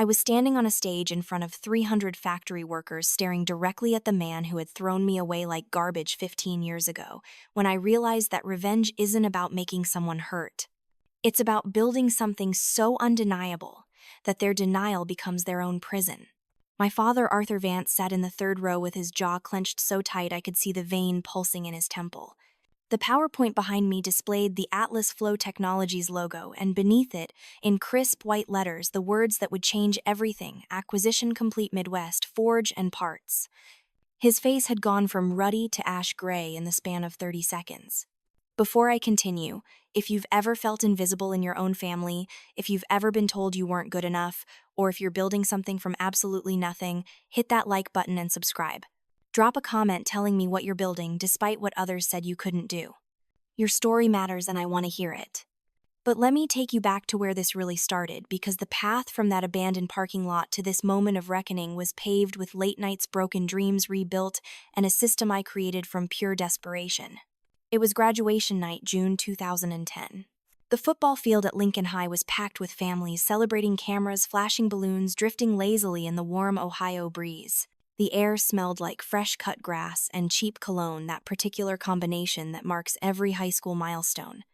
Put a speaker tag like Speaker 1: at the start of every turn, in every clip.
Speaker 1: I was standing on a stage in front of 300 factory workers staring directly at the man who had thrown me away like garbage 15 years ago, when I realized that revenge isn't about making someone hurt. It's about building something so undeniable that their denial becomes their own prison. My father, Arthur Vance, sat in the third row with his jaw clenched so tight I could see the vein pulsing in his temple. The PowerPoint behind me displayed the Atlas Flow Technologies logo, and beneath it, in crisp white letters, the words that would change everything: Acquisition Complete Midwest, Forge and Parts. His face had gone from ruddy to ash gray in the span of 30 seconds. Before I continue, if you've ever felt invisible in your own family, if you've ever been told you weren't good enough, or if you're building something from absolutely nothing, hit that like button and subscribe. Drop a comment telling me what you're building despite what others said you couldn't do. Your story matters and I want to hear it. But let me take you back to where this really started, because the path from that abandoned parking lot to this moment of reckoning was paved with late nights, broken dreams rebuilt, and a system I created from pure desperation. It was graduation night, June 2010. The football field at Lincoln High was packed with families, celebrating cameras, flashing balloons, drifting lazily in the warm Ohio breeze. The air smelled like fresh-cut grass and cheap cologne, that particular combination that marks every high school milestone.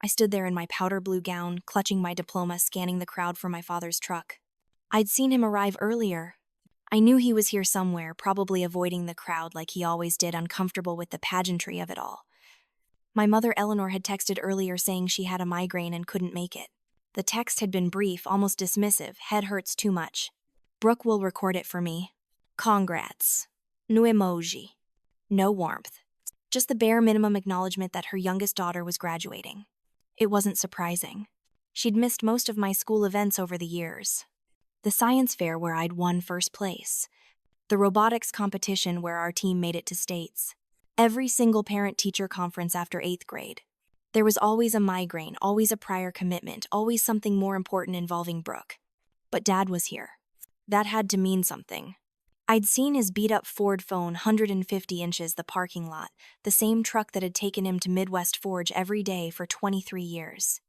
Speaker 1: I stood there in my powder blue gown, clutching my diploma, scanning the crowd for my father's truck. I'd seen him arrive earlier. I knew he was here somewhere, probably avoiding the crowd like he always did, uncomfortable with the pageantry of it all. My mother, Eleanor, had texted earlier saying she had a migraine and couldn't make it. The text had been brief, almost dismissive: head hurts too much. Brooke will record it for me. Congrats. No emoji. No warmth. Just the bare minimum acknowledgement that her youngest daughter was graduating. It wasn't surprising. She'd missed most of my school events over the years. The science fair where I'd won first place. The robotics competition where our team made it to states. Every single parent-teacher conference after 8th grade. There was always a migraine, always a prior commitment, always something more important involving Brooke. But Dad was here. That had to mean something. I'd seen his beat-up Ford phone, 150 inches, the parking lot, the same truck that had taken him to Midwest Forge every day for 23 years.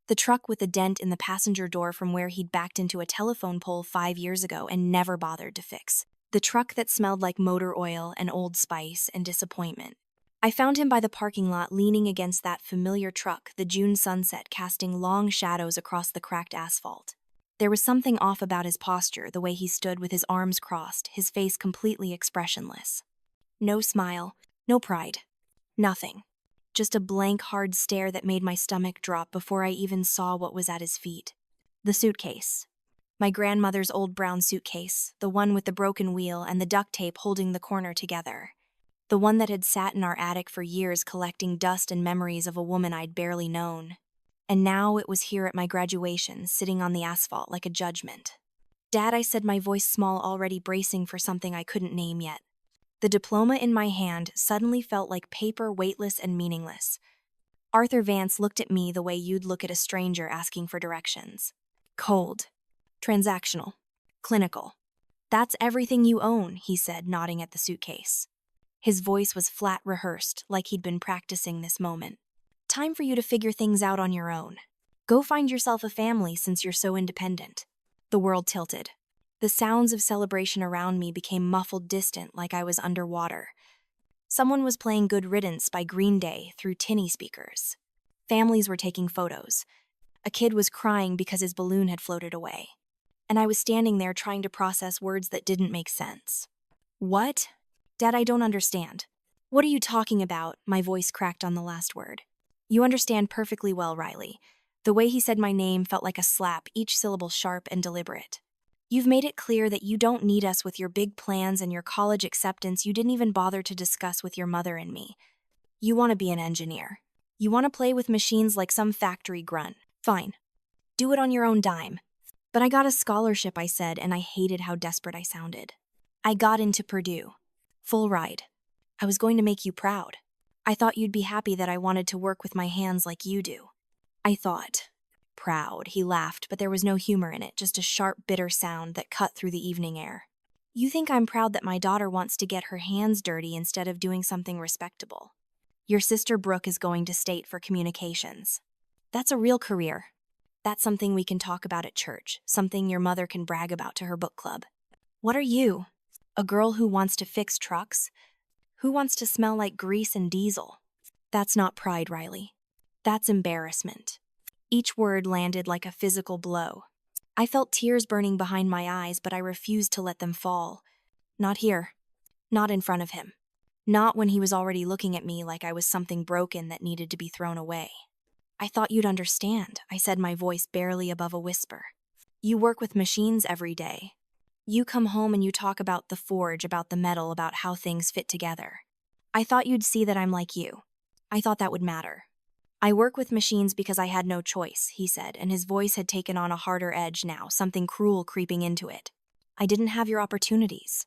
Speaker 1: The truck with a dent in the passenger door from where he'd backed into a telephone pole 5 years ago and never bothered to fix. The truck that smelled like motor oil and Old Spice and disappointment. I found him by the parking lot, leaning against that familiar truck, the June sunset casting long shadows across the cracked asphalt. There was something off about his posture, the way he stood with his arms crossed, his face completely expressionless. No smile, no pride. Nothing. Just a blank, hard stare that made my stomach drop before I even saw what was at his feet. The suitcase. My grandmother's old brown suitcase, the one with the broken wheel and the duct tape holding the corner together. The one that had sat in our attic for years, collecting dust and memories of a woman I'd barely known. And now it was here at my graduation, sitting on the asphalt like a judgment. Dad, I said, my voice small, already bracing for something I couldn't name yet. The diploma in my hand suddenly felt like paper, weightless and meaningless. Arthur Vance looked at me the way you'd look at a stranger asking for directions. Cold. Transactional. Clinical. That's everything you own, he said, nodding at the suitcase. His voice was flat, rehearsed, like he'd been practicing this moment. Time for you to figure things out on your own. Go find yourself a family since you're so independent. The world tilted. The sounds of celebration around me became muffled, distant, like I was underwater. Someone was playing Good Riddance by Green Day through tinny speakers. Families were taking photos. A kid was crying because his balloon had floated away. And I was standing there trying to process words that didn't make sense. What? Dad, I don't understand. What are you talking about? My voice cracked on the last word. You understand perfectly well, Riley. The way he said my name felt like a slap, each syllable sharp and deliberate. You've made it clear that you don't need us with your big plans and your college acceptance you didn't even bother to discuss with your mother and me. You want to be an engineer. You want to play with machines like some factory grunt. Fine. Do it on your own dime. But I got a scholarship, I said, and I hated how desperate I sounded. I got into Purdue. Full ride. I was going to make you proud. I thought you'd be happy that I wanted to work with my hands like you do. I thought. Proud, he laughed, but there was no humor in it, just a sharp, bitter sound that cut through the evening air. You think I'm proud that my daughter wants to get her hands dirty instead of doing something respectable. Your sister Brooke is going to state for communications. That's a real career. That's something we can talk about at church, something your mother can brag about to her book club. What are you? A girl who wants to fix trucks? Who wants to smell like grease and diesel? That's not pride, Riley. That's embarrassment. Each word landed like a physical blow. I felt tears burning behind my eyes, but I refused to let them fall. Not here. Not in front of him. Not when he was already looking at me like I was something broken that needed to be thrown away. I thought you'd understand, I said, my voice barely above a whisper. You work with machines every day. You come home and you talk about the forge, about the metal, about how things fit together. I thought you'd see that I'm like you. I thought that would matter. I work with machines because I had no choice, he said, and his voice had taken on a harder edge now, something cruel creeping into it. I didn't have your opportunities.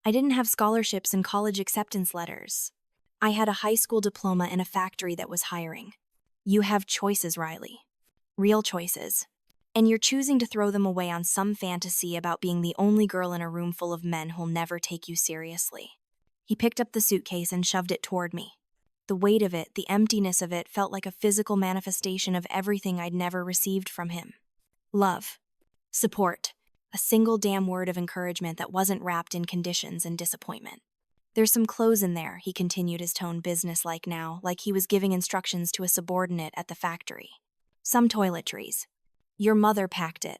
Speaker 1: I didn't have scholarships and college acceptance letters. I had a high school diploma in a factory that was hiring. You have choices, Riley. Real choices. And you're choosing to throw them away on some fantasy about being the only girl in a room full of men who'll never take you seriously. He picked up the suitcase and shoved it toward me. The weight of it, the emptiness of it, felt like a physical manifestation of everything I'd never received from him. Love. Support. A single damn word of encouragement that wasn't wrapped in conditions and disappointment. There's some clothes in there, he continued, his tone businesslike now, like he was giving instructions to a subordinate at the factory. Some toiletries. Your mother packed it.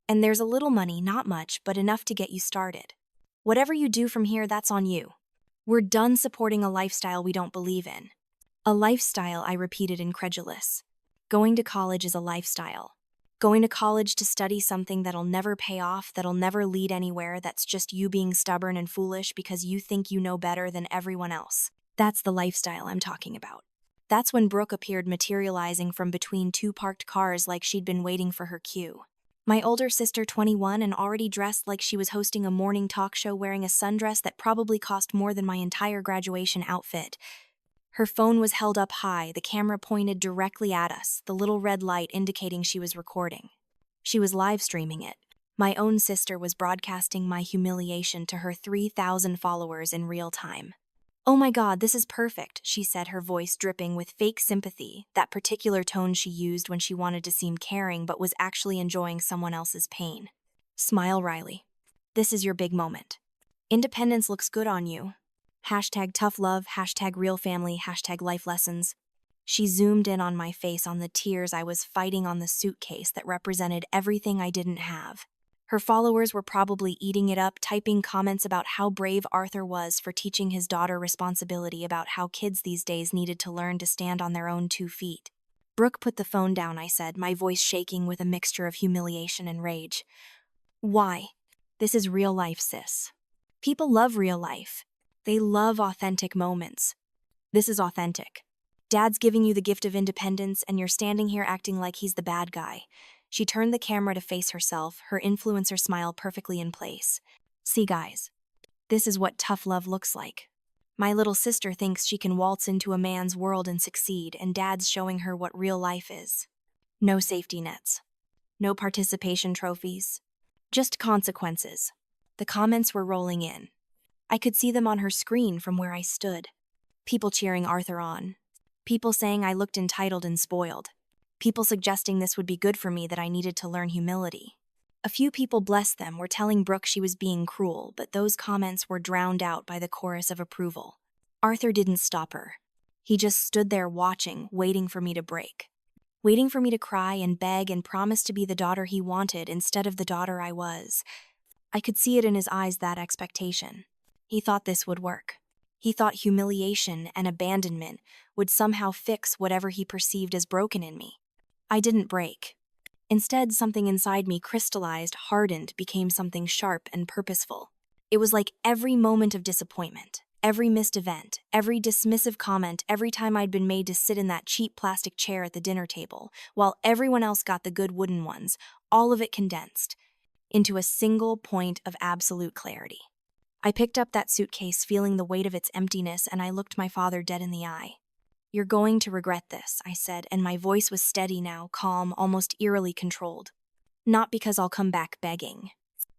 Speaker 1: And there's a little money, not much, but enough to get you started. Whatever you do from here, that's on you. We're done supporting a lifestyle we don't believe in. A lifestyle, I repeated, incredulous. Going to college is a lifestyle. Going to college to study something that'll never pay off, that'll never lead anywhere, that's just you being stubborn and foolish because you think you know better than everyone else. That's the lifestyle I'm talking about. That's when Brooke appeared, materializing from between two parked cars like she'd been waiting for her cue. My older sister, 21, and already dressed like she was hosting a morning talk show, wearing a sundress that probably cost more than my entire graduation outfit. Her phone was held up high, the camera pointed directly at us, the little red light indicating she was recording. She was live streaming it. My own sister was broadcasting my humiliation to her 3,000 followers in real time. Oh my God, this is perfect, she said, her voice dripping with fake sympathy, that particular tone she used when she wanted to seem caring but was actually enjoying someone else's pain. Smile, Riley. This is your big moment. Independence looks good on you. Hashtag tough love, hashtag real family, hashtag life lessons. She zoomed in on my face, on the tears I was fighting, on the suitcase that represented everything I didn't have. Her followers were probably eating it up, typing comments about how brave Arthur was for teaching his daughter responsibility, about how kids these days needed to learn to stand on their own 2 feet. Brooke, put the phone down, I said, my voice shaking with a mixture of humiliation and rage. Why? This is real life, sis. People love real life. They love authentic moments. This is authentic. Dad's giving you the gift of independence, and you're standing here acting like he's the bad guy. She turned the camera to face herself, her influencer smile perfectly in place. See, guys, this is what tough love looks like. My little sister thinks she can waltz into a man's world and succeed, and Dad's showing her what real life is. No safety nets. No participation trophies. Just consequences. The comments were rolling in. I could see them on her screen from where I stood. People cheering Arthur on. People saying I looked entitled and spoiled. People suggesting this would be good for me, that I needed to learn humility. A few people, bless them, were telling Brooke she was being cruel, but those comments were drowned out by the chorus of approval. Arthur didn't stop her. He just stood there watching, waiting for me to break. Waiting for me to cry and beg and promise to be the daughter he wanted instead of the daughter I was. I could see it in his eyes, that expectation. He thought this would work. He thought humiliation and abandonment would somehow fix whatever he perceived as broken in me. I didn't break. Instead, something inside me crystallized, hardened, became something sharp and purposeful. It was like every moment of disappointment, every missed event, every dismissive comment, every time I'd been made to sit in that cheap plastic chair at the dinner table, while everyone else got the good wooden ones, all of it condensed into a single point of absolute clarity. I picked up that suitcase, feeling the weight of its emptiness, and I looked my father dead in the eye. You're going to regret this, I said, and my voice was steady now, calm, almost eerily controlled. Not because I'll come back begging.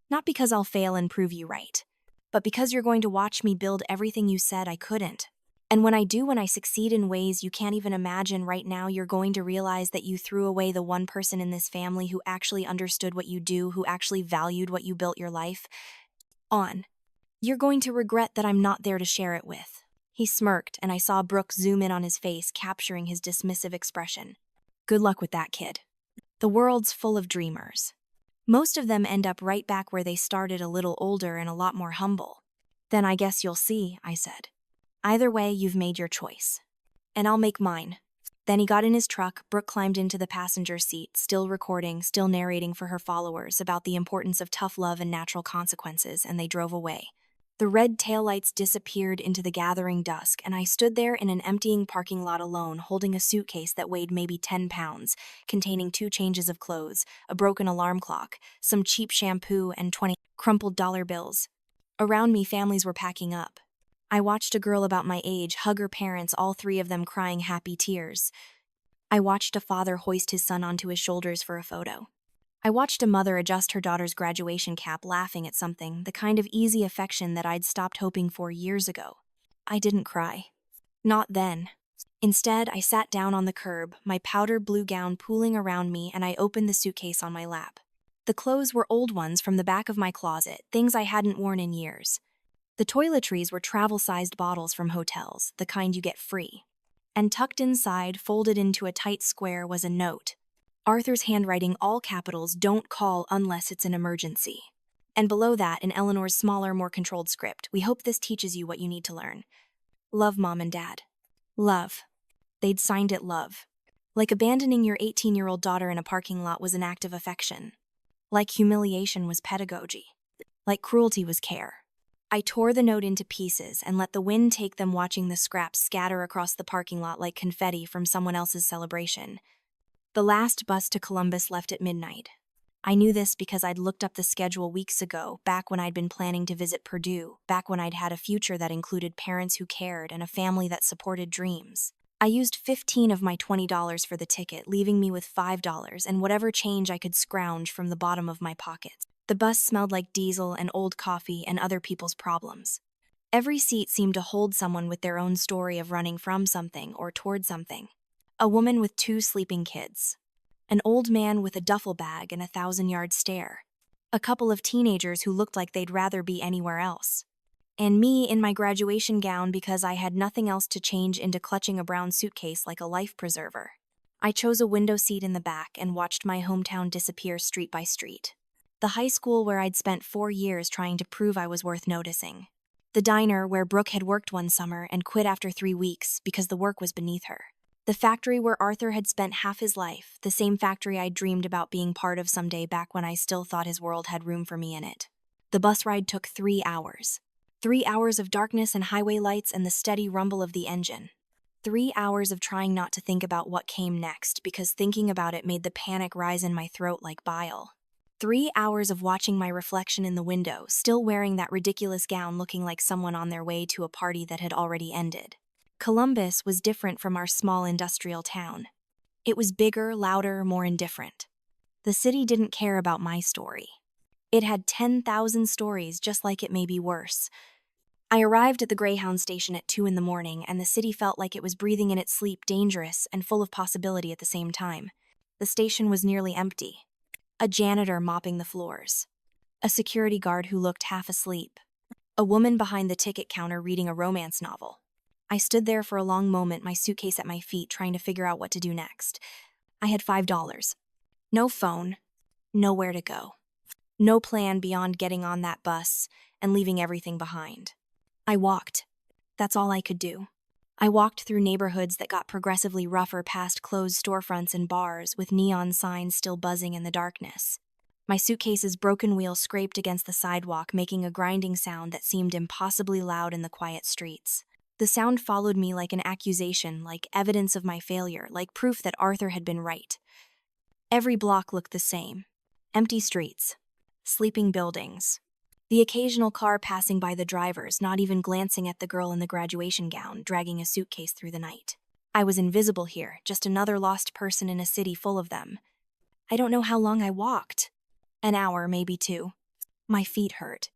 Speaker 1: Not because I'll fail and prove you right. But because you're going to watch me build everything you said I couldn't. And when I succeed in ways you can't even imagine right now, you're going to realize that you threw away the one person in this family who actually understood what you do, who actually valued what you built your life on. You're going to regret that I'm not there to share it with. He smirked, and I saw Brooke zoom in on his face, capturing his dismissive expression. Good luck with that, kid. The world's full of dreamers. Most of them end up right back where they started, a little older and a lot more humble. Then I guess you'll see, I said. Either way, you've made your choice. And I'll make mine. Then he got in his truck. Brooke climbed into the passenger seat, still recording, still narrating for her followers about the importance of tough love and natural consequences, and they drove away. The red taillights disappeared into the gathering dusk, and I stood there in an emptying parking lot alone, holding a suitcase that weighed maybe 10 pounds, containing 2 changes of clothes, a broken alarm clock, some cheap shampoo, and 20 crumpled dollar bills. Around me, families were packing up. I watched a girl about my age hug her parents, all 3 of them crying happy tears. I watched a father hoist his son onto his shoulders for a photo. I watched a mother adjust her daughter's graduation cap, laughing at something, the kind of easy affection that I'd stopped hoping for years ago. I didn't cry. Not then. Instead, I sat down on the curb, my powder blue gown pooling around me, and I opened the suitcase on my lap. The clothes were old ones from the back of my closet, things I hadn't worn in years. The toiletries were travel-sized bottles from hotels, the kind you get free. And tucked inside, folded into a tight square, was a note. Arthur's handwriting, all capitals, "Don't call unless it's an emergency." And below that, in Eleanor's smaller, more controlled script, "We hope this teaches you what you need to learn. Love, Mom and Dad." Love. They'd signed it love. Like abandoning your 18-year-old daughter in a parking lot was an act of affection. Like humiliation was pedagogy. Like cruelty was care. I tore the note into pieces and let the wind take them, watching the scraps scatter across the parking lot like confetti from someone else's celebration. The last bus to Columbus left at midnight. I knew this because I'd looked up the schedule weeks ago, back when I'd been planning to visit Purdue, back when I'd had a future that included parents who cared and a family that supported dreams. I used 15 of my $20 for the ticket, leaving me with $5 and whatever change I could scrounge from the bottom of my pockets. The bus smelled like diesel and old coffee and other people's problems. Every seat seemed to hold someone with their own story of running from something or toward something. A woman with 2 sleeping kids. An old man with a duffel bag and a 1,000-yard stare. A couple of teenagers who looked like they'd rather be anywhere else. And me in my graduation gown because I had nothing else to change into, clutching a brown suitcase like a life preserver. I chose a window seat in the back and watched my hometown disappear street by street. The high school where I'd spent 4 years trying to prove I was worth noticing. The diner where Brooke had worked one summer and quit after 3 weeks because the work was beneath her. The factory where Arthur had spent half his life, the same factory I'd dreamed about being part of someday, back when I still thought his world had room for me in it. The bus ride took 3 hours. 3 hours of darkness and highway lights and the steady rumble of the engine. 3 hours of trying not to think about what came next, because thinking about it made the panic rise in my throat like bile. 3 hours of watching my reflection in the window, still wearing that ridiculous gown, looking like someone on their way to a party that had already ended. Columbus was different from our small industrial town. It was bigger, louder, more indifferent. The city didn't care about my story. It had 10,000 stories, just like it, may be worse. I arrived at the Greyhound station at 2 in the morning, and the city felt like it was breathing in its sleep, dangerous and full of possibility at the same time. The station was nearly empty. A janitor mopping the floors. A security guard who looked half asleep. A woman behind the ticket counter reading a romance novel. I stood there for a long moment, my suitcase at my feet, trying to figure out what to do next. I had $5. No phone. Nowhere to go. No plan beyond getting on that bus and leaving everything behind. I walked. That's all I could do. I walked through neighborhoods that got progressively rougher, past closed storefronts and bars, with neon signs still buzzing in the darkness. My suitcase's broken wheel scraped against the sidewalk, making a grinding sound that seemed impossibly loud in the quiet streets. The sound followed me like an accusation, like evidence of my failure, like proof that Arthur had been right. Every block looked the same. Empty streets. Sleeping buildings. The occasional car passing by the drivers, not even glancing at the girl in the graduation gown, dragging a suitcase through the night. I was invisible here, just another lost person in a city full of them. I don't know how long I walked. An hour, maybe 2. My feet hurt.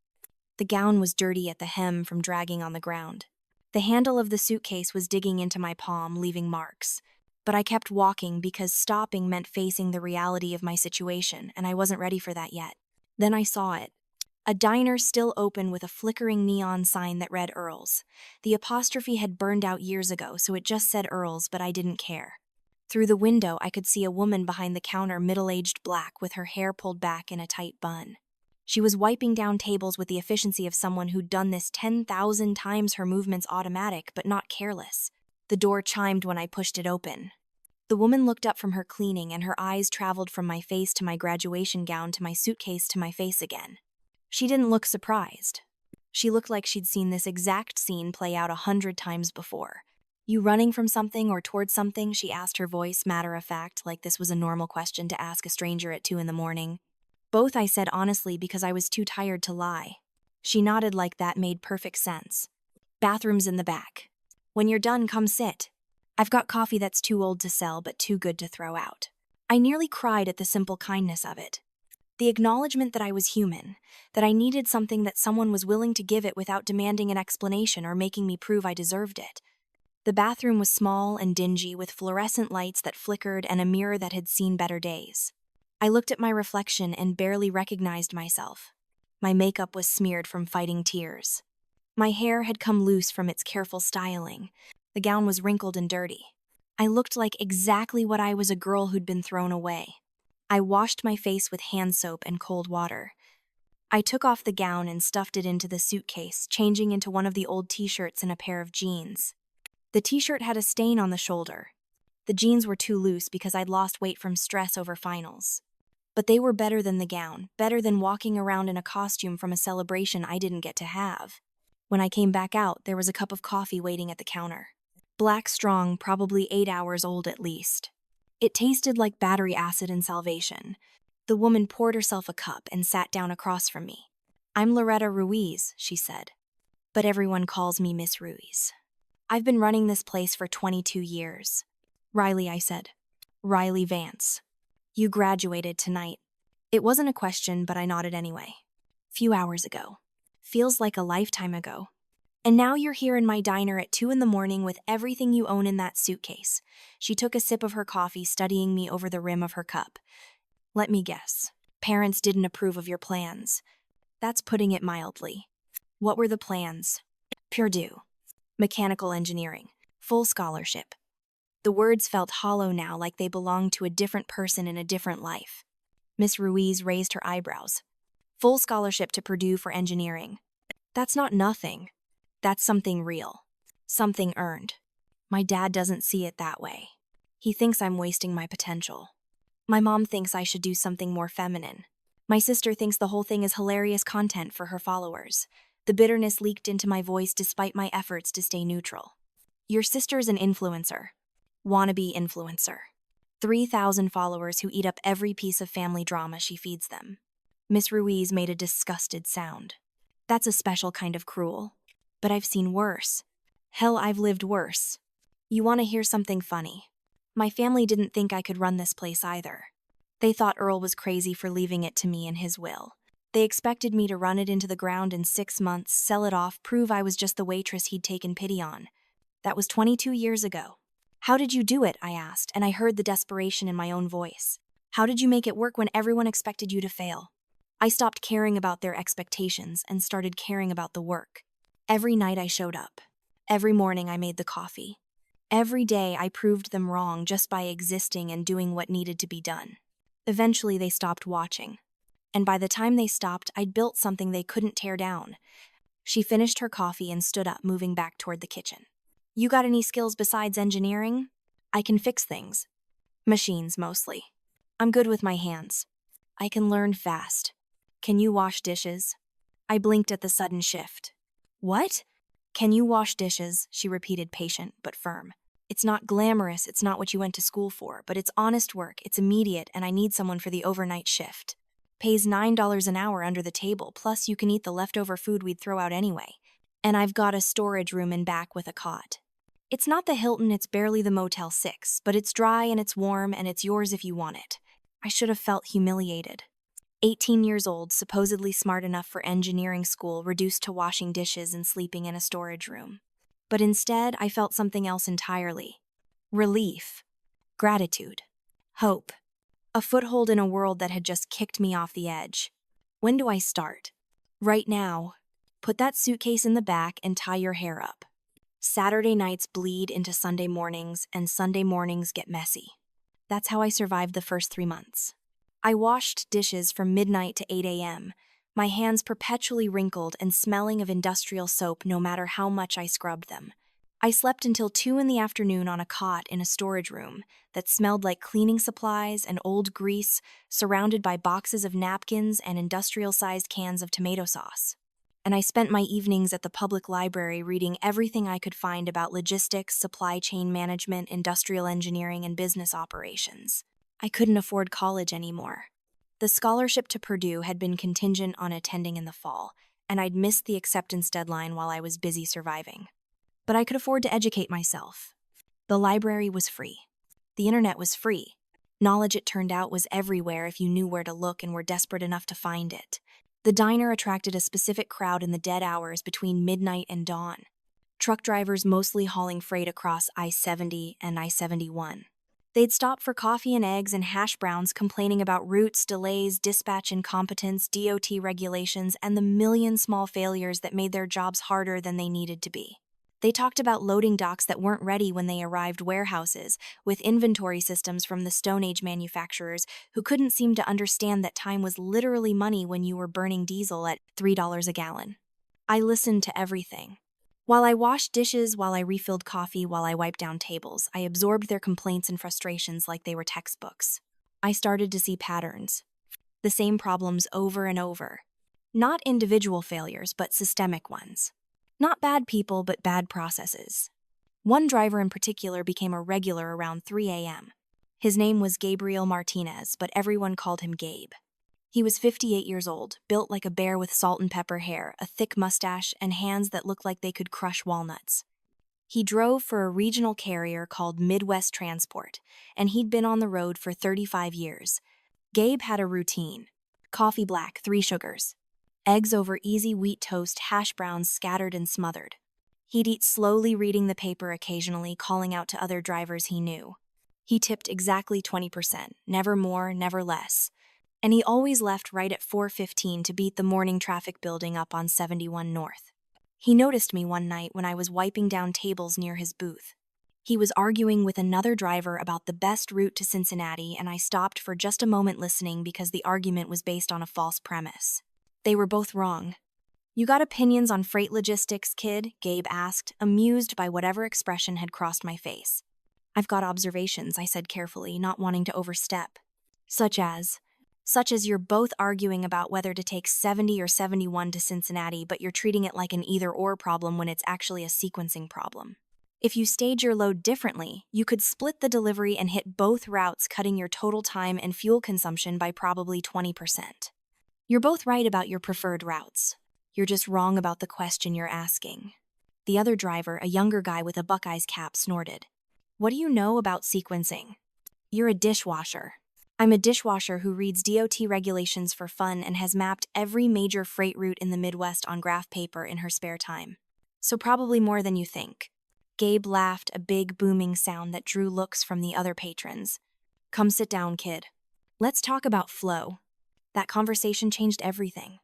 Speaker 1: The gown was dirty at the hem from dragging on the ground. The handle of the suitcase was digging into my palm, leaving marks. But I kept walking because stopping meant facing the reality of my situation, and I wasn't ready for that yet. Then I saw it. A diner still open with a flickering neon sign that read Earl's. The apostrophe had burned out years ago, so it just said Earl's, but I didn't care. Through the window, I could see a woman behind the counter, middle-aged black, with her hair pulled back in a tight bun. She was wiping down tables with the efficiency of someone who'd done this 10,000 times, her movements automatic, but not careless. The door chimed when I pushed it open. The woman looked up from her cleaning, and her eyes traveled from my face to my graduation gown to my suitcase to my face again. She didn't look surprised. She looked like she'd seen this exact scene play out 100 times before. "You running from something or towards something?" she asked, her voice matter-of-fact, like this was a normal question to ask a stranger at 2 a.m. "Both," I said honestly, because I was too tired to lie. She nodded like that made perfect sense. "Bathroom's in the back. When you're done, come sit. I've got coffee that's too old to sell but too good to throw out." I nearly cried at the simple kindness of it. The acknowledgement that I was human, that I needed something, that someone was willing to give it without demanding an explanation or making me prove I deserved it. The bathroom was small and dingy, with fluorescent lights that flickered and a mirror that had seen better days. I looked at my reflection and barely recognized myself. My makeup was smeared from fighting tears. My hair had come loose from its careful styling. The gown was wrinkled and dirty. I looked like exactly what I was, a girl who'd been thrown away. I washed my face with hand soap and cold water. I took off the gown and stuffed it into the suitcase, changing into one of the old t-shirts and a pair of jeans. The t-shirt had a stain on the shoulder. The jeans were too loose because I'd lost weight from stress over finals. But they were better than the gown, better than walking around in a costume from a celebration I didn't get to have. When I came back out, there was a cup of coffee waiting at the counter. Black, strong, probably 8 hours old at least. It tasted like battery acid and salvation. The woman poured herself a cup and sat down across from me. "I'm Loretta Ruiz," she said. "But everyone calls me Miss Ruiz. I've been running this place for 22 years. "Riley," I said. "Riley Vance. You graduated tonight." It wasn't a question, but I nodded anyway. "Few hours ago. Feels like a lifetime ago. And now you're here in my diner at 2 a.m. with everything you own in that suitcase." She took a sip of her coffee, studying me over the rim of her cup. "Let me guess. Parents didn't approve of your plans." "That's putting it mildly." "What were the plans?" "Purdue. Mechanical engineering. Full scholarship." The words felt hollow now, like they belonged to a different person in a different life. Miss Ruiz raised her eyebrows. "Full scholarship to Purdue for engineering. That's not nothing. That's something real. Something earned. My dad doesn't see it that way. He thinks I'm wasting my potential. My mom thinks I should do something more feminine. My sister thinks the whole thing is hilarious content for her followers." The bitterness leaked into my voice despite my efforts to stay neutral. "Your sister's an influencer. Wannabe influencer. 3,000 followers who eat up every piece of family drama she feeds them." Miss Ruiz made a disgusted sound. "That's a special kind of cruel. But I've seen worse. Hell, I've lived worse. You want to hear something funny? My family didn't think I could run this place either. They thought Earl was crazy for leaving it to me in his will. They expected me to run it into the ground in 6 months, sell it off, prove I was just the waitress he'd taken pity on. That was 22 years ago. "How did you do it?" I asked, and I heard the desperation in my own voice. "How did you make it work when everyone expected you to fail?" I stopped caring about their expectations and started caring about the work. Every night I showed up. Every morning I made the coffee. Every day I proved them wrong just by existing and doing what needed to be done. Eventually they stopped watching. And by the time they stopped, I'd built something they couldn't tear down. She finished her coffee and stood up, moving back toward the kitchen. "You got any skills besides engineering?" "I can fix things. Machines, mostly. I'm good with my hands. I can learn fast. Can you wash dishes?" I blinked at the sudden shift. "What?" "Can you wash dishes?" she repeated, patient but firm. "It's not glamorous, it's not what you went to school for, but it's honest work, it's immediate, and I need someone for the overnight shift. Pays $9 an hour under the table, plus you can eat the leftover food we'd throw out anyway. And I've got a storage room in back with a cot. It's not the Hilton, it's barely the Motel 6, but it's dry and it's warm and it's yours if you want it." I should have felt humiliated. 18 years old, supposedly smart enough for engineering school, reduced to washing dishes and sleeping in a storage room. But instead, I felt something else entirely. Relief, gratitude, hope. A foothold in a world that had just kicked me off the edge. When do I start? Right now. Put that suitcase in the back and tie your hair up. Saturday nights bleed into Sunday mornings, and Sunday mornings get messy. That's how I survived the first 3 months. I washed dishes from midnight to 8 a.m., my hands perpetually wrinkled and smelling of industrial soap no matter how much I scrubbed them. I slept until 2 in the afternoon on a cot in a storage room that smelled like cleaning supplies and old grease, surrounded by boxes of napkins and industrial-sized cans of tomato sauce. And I spent my evenings at the public library reading everything I could find about logistics, supply chain management, industrial engineering, and business operations. I couldn't afford college anymore. The scholarship to Purdue had been contingent on attending in the fall, and I'd missed the acceptance deadline while I was busy surviving. But I could afford to educate myself. The library was free. The internet was free. Knowledge, it turned out, was everywhere if you knew where to look and were desperate enough to find it. The diner attracted a specific crowd in the dead hours between midnight and dawn. Truck drivers mostly hauling freight across I-70 and I-71. They'd stop for coffee and eggs and hash browns, complaining about routes, delays, dispatch incompetence, DOT regulations, and the million small failures that made their jobs harder than they needed to be. They talked about loading docks that weren't ready when they arrived, warehouses with inventory systems from the Stone Age manufacturers who couldn't seem to understand that time was literally money when you were burning diesel at $3 a gallon. I listened to everything. While I washed dishes, while I refilled coffee, while I wiped down tables, I absorbed their complaints and frustrations like they were textbooks. I started to see patterns. The same problems over and over. Not individual failures, but systemic ones. Not bad people, but bad processes. One driver in particular became a regular around 3 a.m. His name was Gabriel Martinez, but everyone called him Gabe. He was 58 years old, built like a bear with salt and pepper hair, a thick mustache, and hands that looked like they could crush walnuts. He drove for a regional carrier called Midwest Transport, and he'd been on the road for 35 years. Gabe had a routine. Coffee black, 3 sugars. Eggs over easy wheat toast, hash browns scattered and smothered. He'd eat slowly, reading the paper occasionally, calling out to other drivers he knew. He tipped exactly 20%, never more, never less. And he always left right at 4:15 to beat the morning traffic building up on 71 North. He noticed me one night when I was wiping down tables near his booth. He was arguing with another driver about the best route to Cincinnati, and I stopped for just a moment listening because the argument was based on a false premise. They were both wrong. "You got opinions on freight logistics, kid?" Gabe asked, amused by whatever expression had crossed my face. "I've got observations," I said carefully, not wanting to overstep. Such as you're both arguing about whether to take 70 or 71 to Cincinnati, but you're treating it like an either-or problem when it's actually a sequencing problem. If you stage your load differently, you could split the delivery and hit both routes, cutting your total time and fuel consumption by probably 20%. You're both right about your preferred routes. You're just wrong about the question you're asking. The other driver, a younger guy with a Buckeyes cap, snorted. "What do you know about sequencing?" "You're a dishwasher." "I'm a dishwasher who reads DOT regulations for fun and has mapped every major freight route in the Midwest on graph paper in her spare time. So probably more than you think." Gabe laughed, a big booming sound that drew looks from the other patrons. "Come sit down, kid. Let's talk about flow." That conversation changed everything.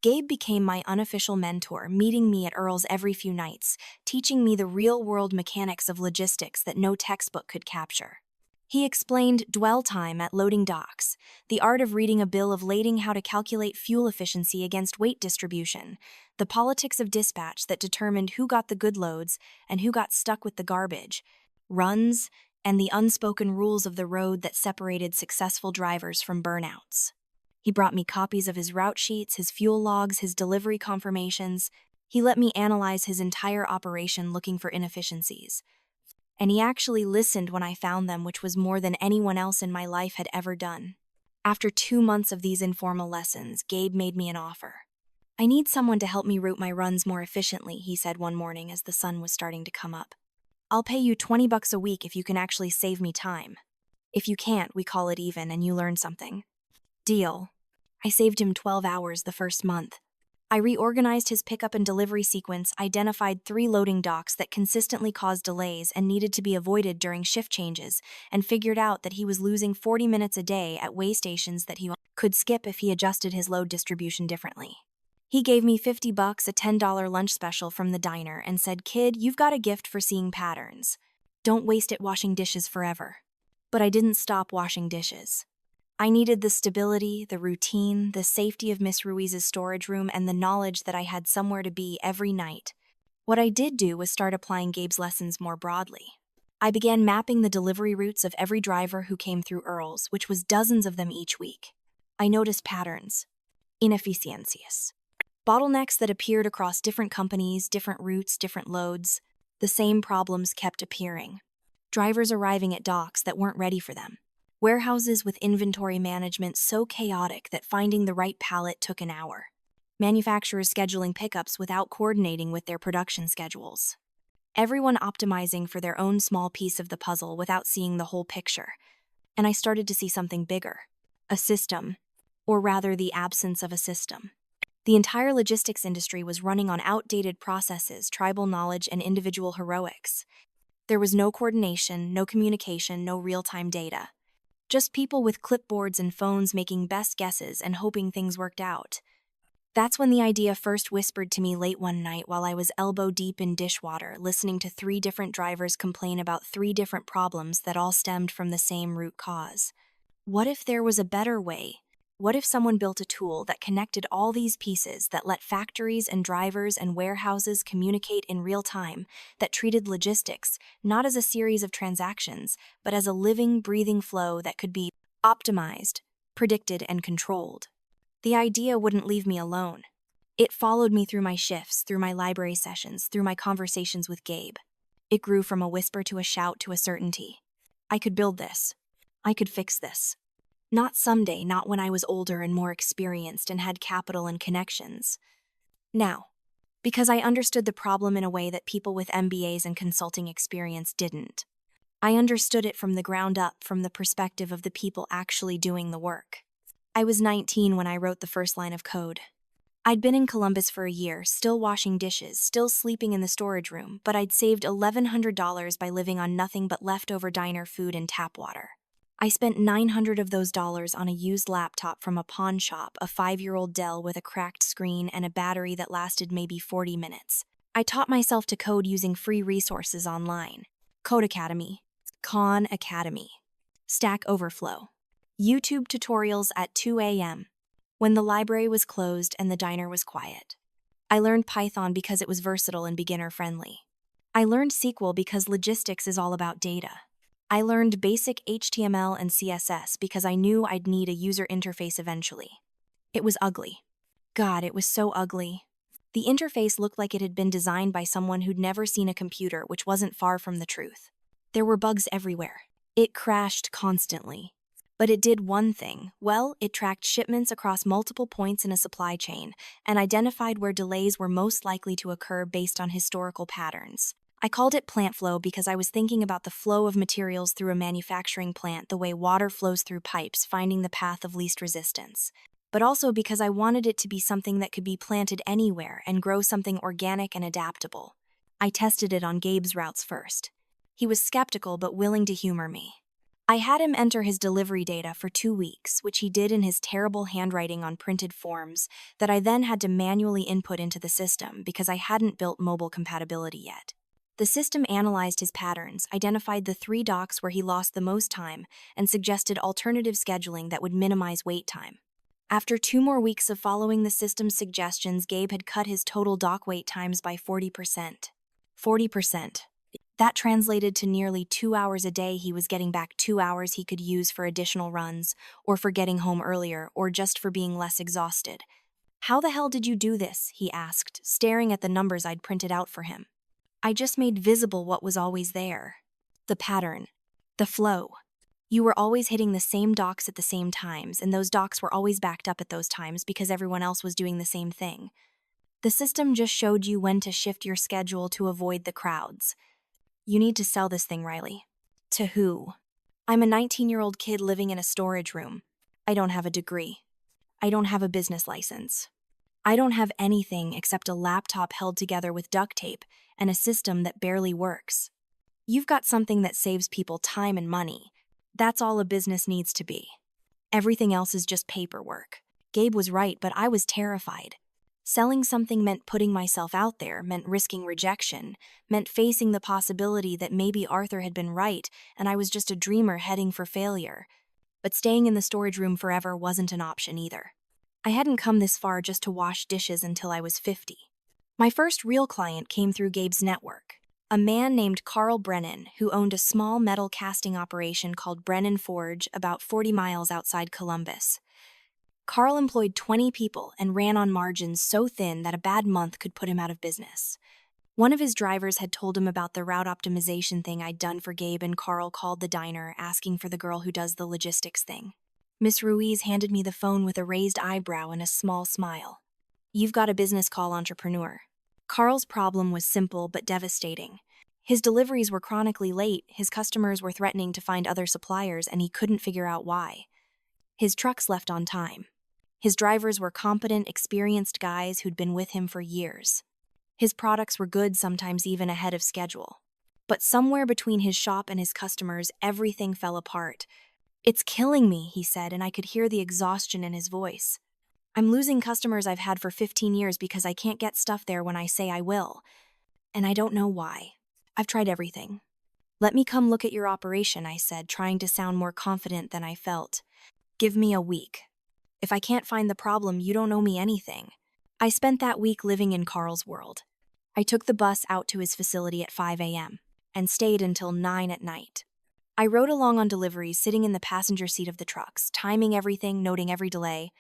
Speaker 1: Gabe became my unofficial mentor, meeting me at Earl's every few nights, teaching me the real-world mechanics of logistics that no textbook could capture. He explained dwell time at loading docks, the art of reading a bill of lading, how to calculate fuel efficiency against weight distribution, the politics of dispatch that determined who got the good loads and who got stuck with the garbage, runs, and the unspoken rules of the road that separated successful drivers from burnouts. He brought me copies of his route sheets, his fuel logs, his delivery confirmations. He let me analyze his entire operation, looking for inefficiencies. And he actually listened when I found them, which was more than anyone else in my life had ever done. After 2 months of these informal lessons, Gabe made me an offer. "I need someone to help me route my runs more efficiently," he said one morning as the sun was starting to come up. "I'll pay you $20 a week if you can actually save me time. If you can't, we call it even and you learn something." Deal. I saved him 12 hours the first month. I reorganized his pickup and delivery sequence, identified 3 loading docks that consistently caused delays and needed to be avoided during shift changes, and figured out that he was losing 40 minutes a day at way stations that he could skip if he adjusted his load distribution differently. He gave me $50, a $10 lunch special from the diner, and said, "Kid, you've got a gift for seeing patterns. Don't waste it washing dishes forever." But I didn't stop washing dishes. I needed the stability, the routine, the safety of Miss Ruiz's storage room, and the knowledge that I had somewhere to be every night. What I did do was start applying Gabe's lessons more broadly. I began mapping the delivery routes of every driver who came through Earl's, which was dozens of them each week. I noticed patterns. Inefficiencias. Bottlenecks that appeared across different companies, different routes, different loads. The same problems kept appearing. Drivers arriving at docks that weren't ready for them. Warehouses with inventory management so chaotic that finding the right pallet took an hour. Manufacturers scheduling pickups without coordinating with their production schedules. Everyone optimizing for their own small piece of the puzzle without seeing the whole picture. And I started to see something bigger. A system, or rather the absence of a system. The entire logistics industry was running on outdated processes, tribal knowledge, and individual heroics. There was no coordination, no communication, no real-time data. Just people with clipboards and phones making best guesses and hoping things worked out. That's when the idea first whispered to me late one night while I was elbow deep in dishwater, listening to 3 different drivers complain about 3 different problems that all stemmed from the same root cause. What if there was a better way? What if someone built a tool that connected all these pieces, that let factories and drivers and warehouses communicate in real time, that treated logistics not as a series of transactions, but as a living, breathing flow that could be optimized, predicted, and controlled? The idea wouldn't leave me alone. It followed me through my shifts, through my library sessions, through my conversations with Gabe. It grew from a whisper to a shout to a certainty. I could build this. I could fix this. Not someday, not when I was older and more experienced and had capital and connections. Now, because I understood the problem in a way that people with MBAs and consulting experience didn't. I understood it from the ground up, from the perspective of the people actually doing the work. I was 19 when I wrote the first line of code. I'd been in Columbus for a year, still washing dishes, still sleeping in the storage room, but I'd saved $1,100 by living on nothing but leftover diner food and tap water. I spent $900 of those dollars on a used laptop from a pawn shop, a 5-year-old Dell with a cracked screen and a battery that lasted maybe 40 minutes. I taught myself to code using free resources online. Code Academy, Khan Academy, Stack Overflow, YouTube tutorials at 2 a.m. when the library was closed and the diner was quiet. I learned Python because it was versatile and beginner-friendly. I learned SQL because logistics is all about data. I learned basic HTML and CSS because I knew I'd need a user interface eventually. It was ugly. God, it was so ugly. The interface looked like it had been designed by someone who'd never seen a computer, which wasn't far from the truth. There were bugs everywhere. It crashed constantly. But it did one thing. Well, it tracked shipments across multiple points in a supply chain and identified where delays were most likely to occur based on historical patterns. I called it plant flow because I was thinking about the flow of materials through a manufacturing plant, the way water flows through pipes, finding the path of least resistance. But also because I wanted it to be something that could be planted anywhere and grow something organic and adaptable. I tested it on Gabe's routes first. He was skeptical but willing to humor me. I had him enter his delivery data for 2 weeks, which he did in his terrible handwriting on printed forms that I then had to manually input into the system because I hadn't built mobile compatibility yet. The system analyzed his patterns, identified the 3 docks where he lost the most time, and suggested alternative scheduling that would minimize wait time. After 2 more weeks of following the system's suggestions, Gabe had cut his total dock wait times by 40%. 40%. That translated to nearly 2 hours a day. He was getting back 2 hours he could use for additional runs, or for getting home earlier, or just for being less exhausted. "How the hell did you do this?" he asked, staring at the numbers I'd printed out for him. I just made visible what was always there. The pattern. The flow. You were always hitting the same docks at the same times, and those docks were always backed up at those times because everyone else was doing the same thing. The system just showed you when to shift your schedule to avoid the crowds. You need to sell this thing, Riley. To who? I'm a 19-year-old kid living in a storage room. I don't have a degree. I don't have a business license. I don't have anything except a laptop held together with duct tape and a system that barely works. You've got something that saves people time and money. That's all a business needs to be. Everything else is just paperwork. Gabe was right, but I was terrified. Selling something meant putting myself out there, meant risking rejection, meant facing the possibility that maybe Arthur had been right and I was just a dreamer heading for failure. But staying in the storage room forever wasn't an option either. I hadn't come this far just to wash dishes until I was 50. My first real client came through Gabe's network. A man named Carl Brennan, who owned a small metal casting operation called Brennan Forge about 40 miles outside Columbus. Carl employed 20 people and ran on margins so thin that a bad month could put him out of business. One of his drivers had told him about the route optimization thing I'd done for Gabe, and Carl called the diner asking for the girl who does the logistics thing. Miss Ruiz handed me the phone with a raised eyebrow and a small smile. "You've got a business call, entrepreneur." Carl's problem was simple but devastating. His deliveries were chronically late, his customers were threatening to find other suppliers, and he couldn't figure out why. His trucks left on time. His drivers were competent, experienced guys who'd been with him for years. His products were good, sometimes even ahead of schedule. But somewhere between his shop and his customers, everything fell apart. "It's killing me," he said, and I could hear the exhaustion in his voice. "I'm losing customers I've had for 15 years because I can't get stuff there when I say I will. And I don't know why. I've tried everything." "Let me come look at your operation," I said, trying to sound more confident than I felt. "Give me a week. If I can't find the problem, you don't owe me anything." I spent that week living in Carl's world. I took the bus out to his facility at 5 a.m. and stayed until 9 at night. I rode along on deliveries, sitting in the passenger seat of the trucks, timing everything, noting every delay.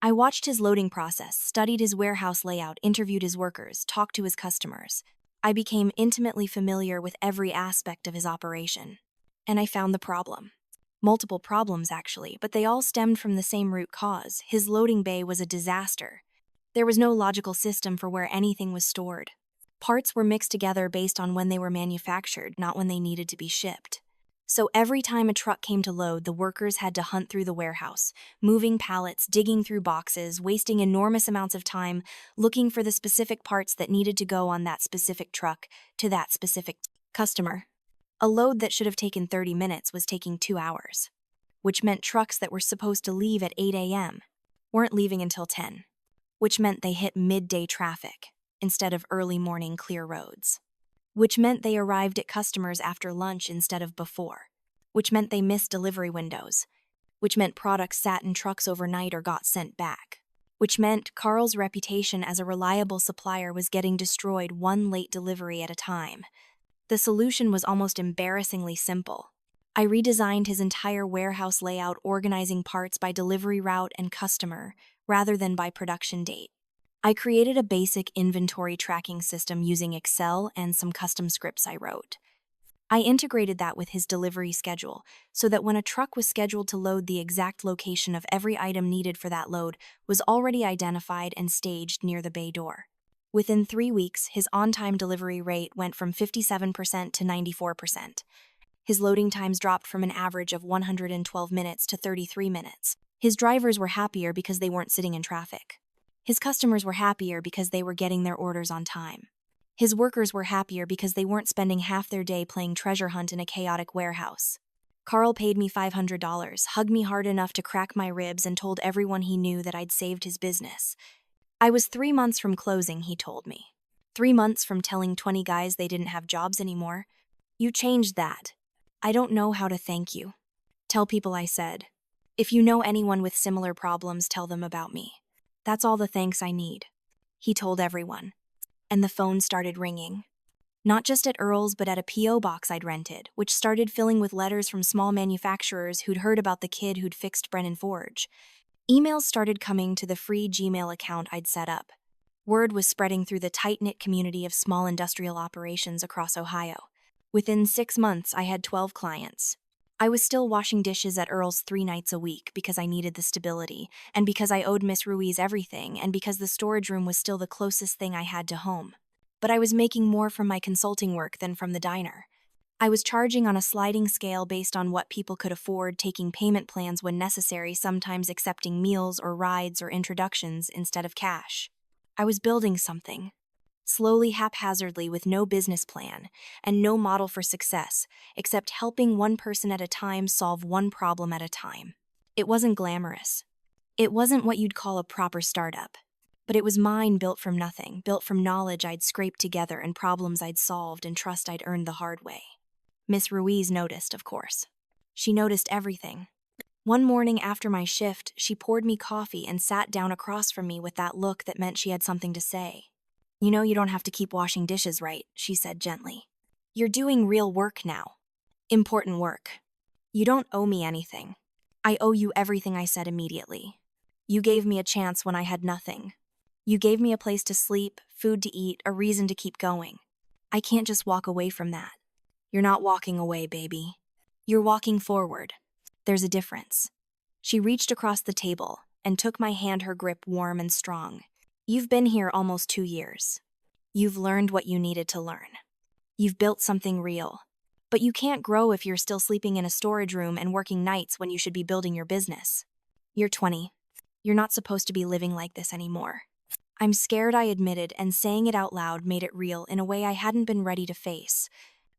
Speaker 1: I watched his loading process, studied his warehouse layout, interviewed his workers, talked to his customers. I became intimately familiar with every aspect of his operation. And I found the problem. Multiple problems, actually, but they all stemmed from the same root cause. His loading bay was a disaster. There was no logical system for where anything was stored. Parts were mixed together based on when they were manufactured, not when they needed to be shipped. So every time a truck came to load, the workers had to hunt through the warehouse, moving pallets, digging through boxes, wasting enormous amounts of time looking for the specific parts that needed to go on that specific truck to that specific customer. A load that should have taken 30 minutes was taking 2 hours, which meant trucks that were supposed to leave at 8 a.m. weren't leaving until 10, which meant they hit midday traffic instead of early morning clear roads, which meant they arrived at customers after lunch instead of before, which meant they missed delivery windows, which meant products sat in trucks overnight or got sent back, which meant Carl's reputation as a reliable supplier was getting destroyed one late delivery at a time. The solution was almost embarrassingly simple. I redesigned his entire warehouse layout, organizing parts by delivery route and customer, rather than by production date. I created a basic inventory tracking system using Excel and some custom scripts I wrote. I integrated that with his delivery schedule so that when a truck was scheduled to load, the exact location of every item needed for that load was already identified and staged near the bay door. Within 3 weeks, his on-time delivery rate went from 57% to 94%. His loading times dropped from an average of 112 minutes to 33 minutes. His drivers were happier because they weren't sitting in traffic. His customers were happier because they were getting their orders on time. His workers were happier because they weren't spending half their day playing treasure hunt in a chaotic warehouse. Carl paid me $500, hugged me hard enough to crack my ribs, and told everyone he knew that I'd saved his business. I was 3 months from closing, he told me. 3 months from telling 20 guys they didn't have jobs anymore. "You changed that. I don't know how to thank you." "Tell people," I said. "If you know anyone with similar problems, tell them about me. That's all the thanks I need." He told everyone. And the phone started ringing. Not just at Earl's, but at a P.O. box I'd rented, which started filling with letters from small manufacturers who'd heard about the kid who'd fixed Brennan Forge. Emails started coming to the free Gmail account I'd set up. Word was spreading through the tight-knit community of small industrial operations across Ohio. Within 6 months, I had 12 clients. I was still washing dishes at Earl's 3 nights a week because I needed the stability, and because I owed Miss Ruiz everything, and because the storage room was still the closest thing I had to home. But I was making more from my consulting work than from the diner. I was charging on a sliding scale based on what people could afford, taking payment plans when necessary, sometimes accepting meals or rides or introductions instead of cash. I was building something, slowly, haphazardly, with no business plan and no model for success, except helping one person at a time solve one problem at a time. It wasn't glamorous. It wasn't what you'd call a proper startup. But it was mine, built from nothing, built from knowledge I'd scraped together and problems I'd solved and trust I'd earned the hard way. Miss Ruiz noticed, of course. She noticed everything. One morning after my shift, she poured me coffee and sat down across from me with that look that meant she had something to say. "You know you don't have to keep washing dishes, right?" she said gently. "You're doing real work now. Important work. You don't owe me anything. I owe you everything," I said immediately. "You gave me a chance when I had nothing. You gave me a place to sleep, food to eat, a reason to keep going. I can't just walk away from that." "You're not walking away, baby. You're walking forward. There's a difference." She reached across the table and took my hand, her grip warm and strong. "You've been here almost 2 years. You've learned what you needed to learn. You've built something real. But you can't grow if you're still sleeping in a storage room and working nights when you should be building your business. You're 20. You're not supposed to be living like this anymore." I'm scared, I admitted, and saying it out loud made it real in a way I hadn't been ready to face.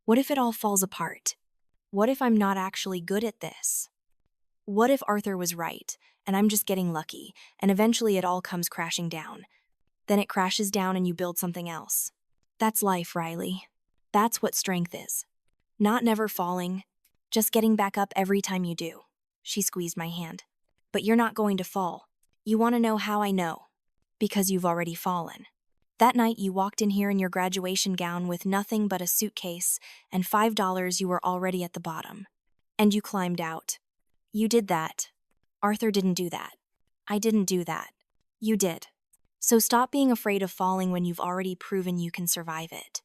Speaker 1: What if it all falls apart? What if I'm not actually good at this? What if Arthur was right, and I'm just getting lucky, and eventually it all comes crashing down? Then it crashes down and you build something else. That's life, Riley. That's what strength is. Not never falling, just getting back up every time you do. She squeezed my hand. "But you're not going to fall. You want to know how I know? Because you've already fallen. That night you walked in here in your graduation gown with nothing but a suitcase and $5, you were already at the bottom. And you climbed out. You did that. Arthur didn't do that. I didn't do that. You did. So stop being afraid of falling when you've already proven you can survive it."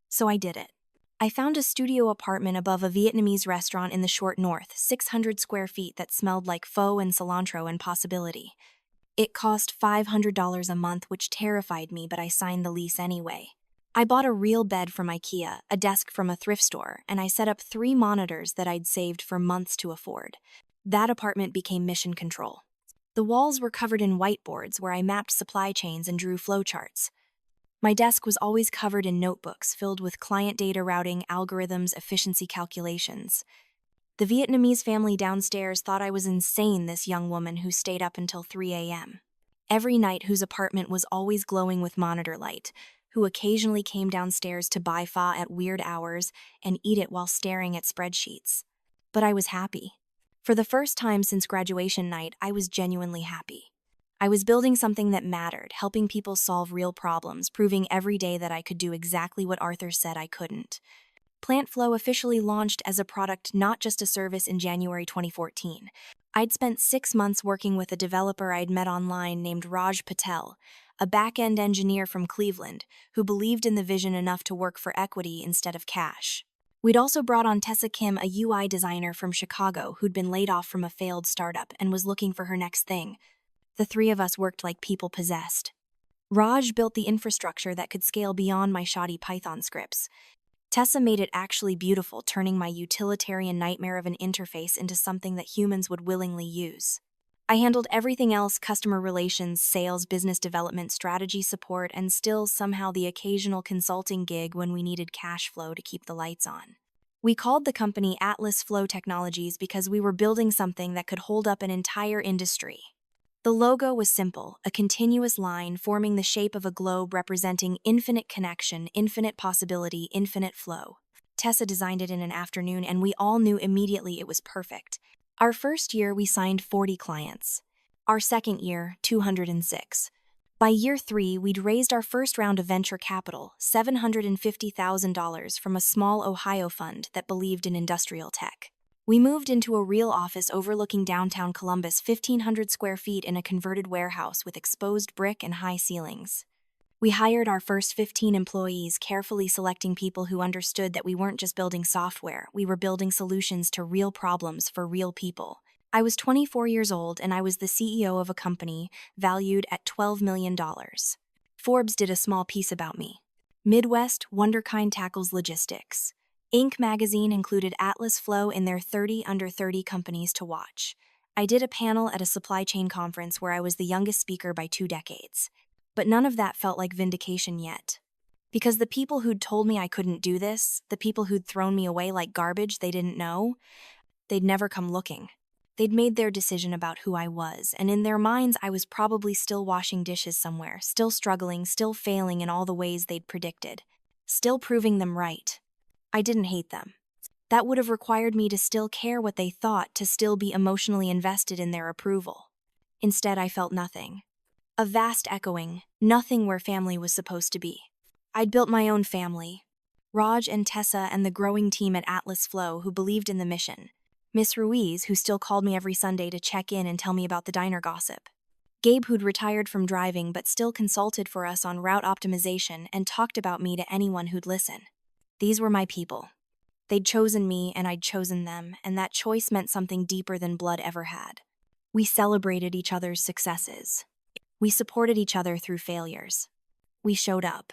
Speaker 1: So I did it. I found a studio apartment above a Vietnamese restaurant in the short north, 600 square feet, that smelled like pho and cilantro and possibility. It cost $500 a month, which terrified me, but I signed the lease anyway. I bought a real bed from IKEA, a desk from a thrift store, and I set up 3 monitors that I'd saved for months to afford. That apartment became mission control. The walls were covered in whiteboards where I mapped supply chains and drew flowcharts. My desk was always covered in notebooks filled with client data, routing, algorithms, efficiency calculations. The Vietnamese family downstairs thought I was insane, this young woman who stayed up until 3 a.m. every night, whose apartment was always glowing with monitor light, who occasionally came downstairs to buy pho at weird hours and eat it while staring at spreadsheets. But I was happy. For the first time since graduation night, I was genuinely happy. I was building something that mattered, helping people solve real problems, proving every day that I could do exactly what Arthur said I couldn't. PlantFlow officially launched as a product, not just a service, in January 2014. I'd spent 6 months working with a developer I'd met online named Raj Patel, a back-end engineer from Cleveland who believed in the vision enough to work for equity instead of cash. We'd also brought on Tessa Kim, a UI designer from Chicago who'd been laid off from a failed startup and was looking for her next thing. The 3 of us worked like people possessed. Raj built the infrastructure that could scale beyond my shoddy Python scripts. Tessa made it actually beautiful, turning my utilitarian nightmare of an interface into something that humans would willingly use. I handled everything else: customer relations, sales, business development, strategy support, and still somehow the occasional consulting gig when we needed cash flow to keep the lights on. We called the company Atlas Flow Technologies because we were building something that could hold up an entire industry. The logo was simple, a continuous line forming the shape of a globe representing infinite connection, infinite possibility, infinite flow. Tessa designed it in an afternoon, and we all knew immediately it was perfect. Our first year, we signed 40 clients. Our second year, 206. By year 3, we'd raised our first round of venture capital, $750,000, from a small Ohio fund that believed in industrial tech. We moved into a real office overlooking downtown Columbus, 1,500 square feet, in a converted warehouse with exposed brick and high ceilings. We hired our first 15 employees, carefully selecting people who understood that we weren't just building software, we were building solutions to real problems for real people. I was 24 years old, and I was the CEO of a company valued at $12 million. Forbes did a small piece about me. Midwest, Wonderkind tackles logistics. Inc. magazine included Atlas Flow in their 30 under 30 companies to watch. I did a panel at a supply chain conference where I was the youngest speaker by 2 decades. But none of that felt like vindication yet. Because the people who'd told me I couldn't do this, the people who'd thrown me away like garbage they didn't know, they'd never come looking. They'd made their decision about who I was, and in their minds I was probably still washing dishes somewhere, still struggling, still failing in all the ways they'd predicted, still proving them right. I didn't hate them. That would have required me to still care what they thought, to still be emotionally invested in their approval. Instead, I felt nothing. A vast echoing, nothing where family was supposed to be. I'd built my own family. Raj and Tessa and the growing team at Atlas Flow who believed in the mission. Miss Ruiz, who still called me every Sunday to check in and tell me about the diner gossip. Gabe, who'd retired from driving but still consulted for us on route optimization and talked about me to anyone who'd listen. These were my people. They'd chosen me and I'd chosen them, and that choice meant something deeper than blood ever had. We celebrated each other's successes. We supported each other through failures. We showed up.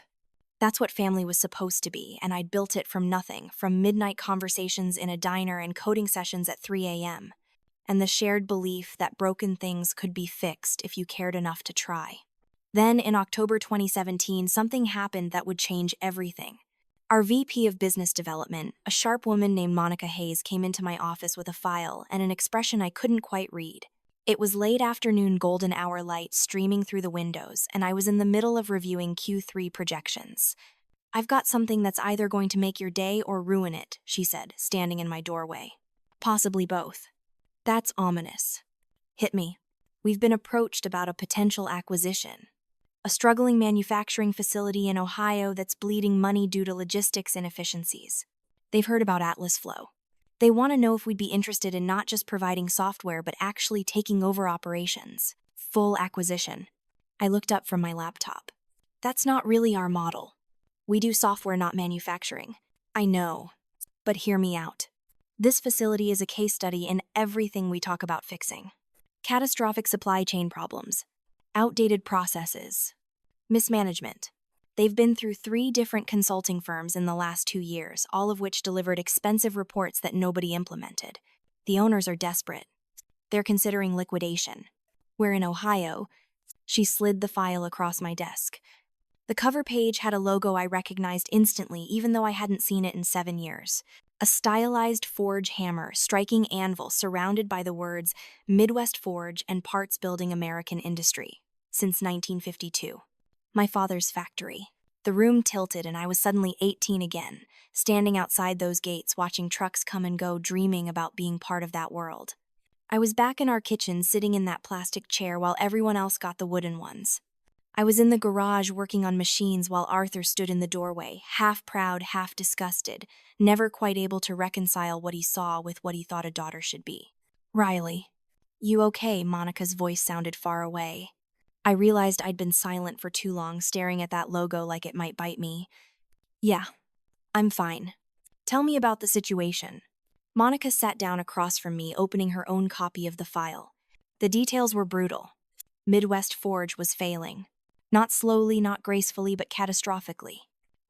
Speaker 1: That's what family was supposed to be, and I'd built it from nothing, from midnight conversations in a diner and coding sessions at 3 a.m., and the shared belief that broken things could be fixed if you cared enough to try. Then, in October 2017, something happened that would change everything. Our VP of Business Development, a sharp woman named Monica Hayes, came into my office with a file and an expression I couldn't quite read. It was late afternoon golden hour light streaming through the windows, and I was in the middle of reviewing Q3 projections. "I've got something that's either going to make your day or ruin it," she said, standing in my doorway. "Possibly both." "That's ominous." "Hit me." "We've been approached about a potential acquisition. A struggling manufacturing facility in Ohio that's bleeding money due to logistics inefficiencies. They've heard about Atlas Flow. They want to know if we'd be interested in not just providing software but actually taking over operations. Full acquisition." I looked up from my laptop. "That's not really our model. We do software, not manufacturing." "I know, but hear me out. This facility is a case study in everything we talk about fixing. Catastrophic supply chain problems, outdated processes, mismanagement. They've been through 3 different consulting firms in the last 2 years, all of which delivered expensive reports that nobody implemented. The owners are desperate. They're considering liquidation. We're in Ohio." She slid the file across my desk. The cover page had a logo I recognized instantly, even though I hadn't seen it in 7 years. A stylized forge hammer, striking anvil surrounded by the words Midwest Forge and Parts Building American Industry, since 1952. My father's factory. The room tilted and I was suddenly 18 again, standing outside those gates watching trucks come and go, dreaming about being part of that world. I was back in our kitchen sitting in that plastic chair while everyone else got the wooden ones. I was in the garage working on machines while Arthur stood in the doorway, half proud, half disgusted, never quite able to reconcile what he saw with what he thought a daughter should be. "Riley, you okay?" Monica's voice sounded far away. I realized I'd been silent for too long, staring at that logo like it might bite me. "Yeah, I'm fine. Tell me about the situation." Monica sat down across from me, opening her own copy of the file. The details were brutal. Midwest Forge was failing. Not slowly, not gracefully, but catastrophically.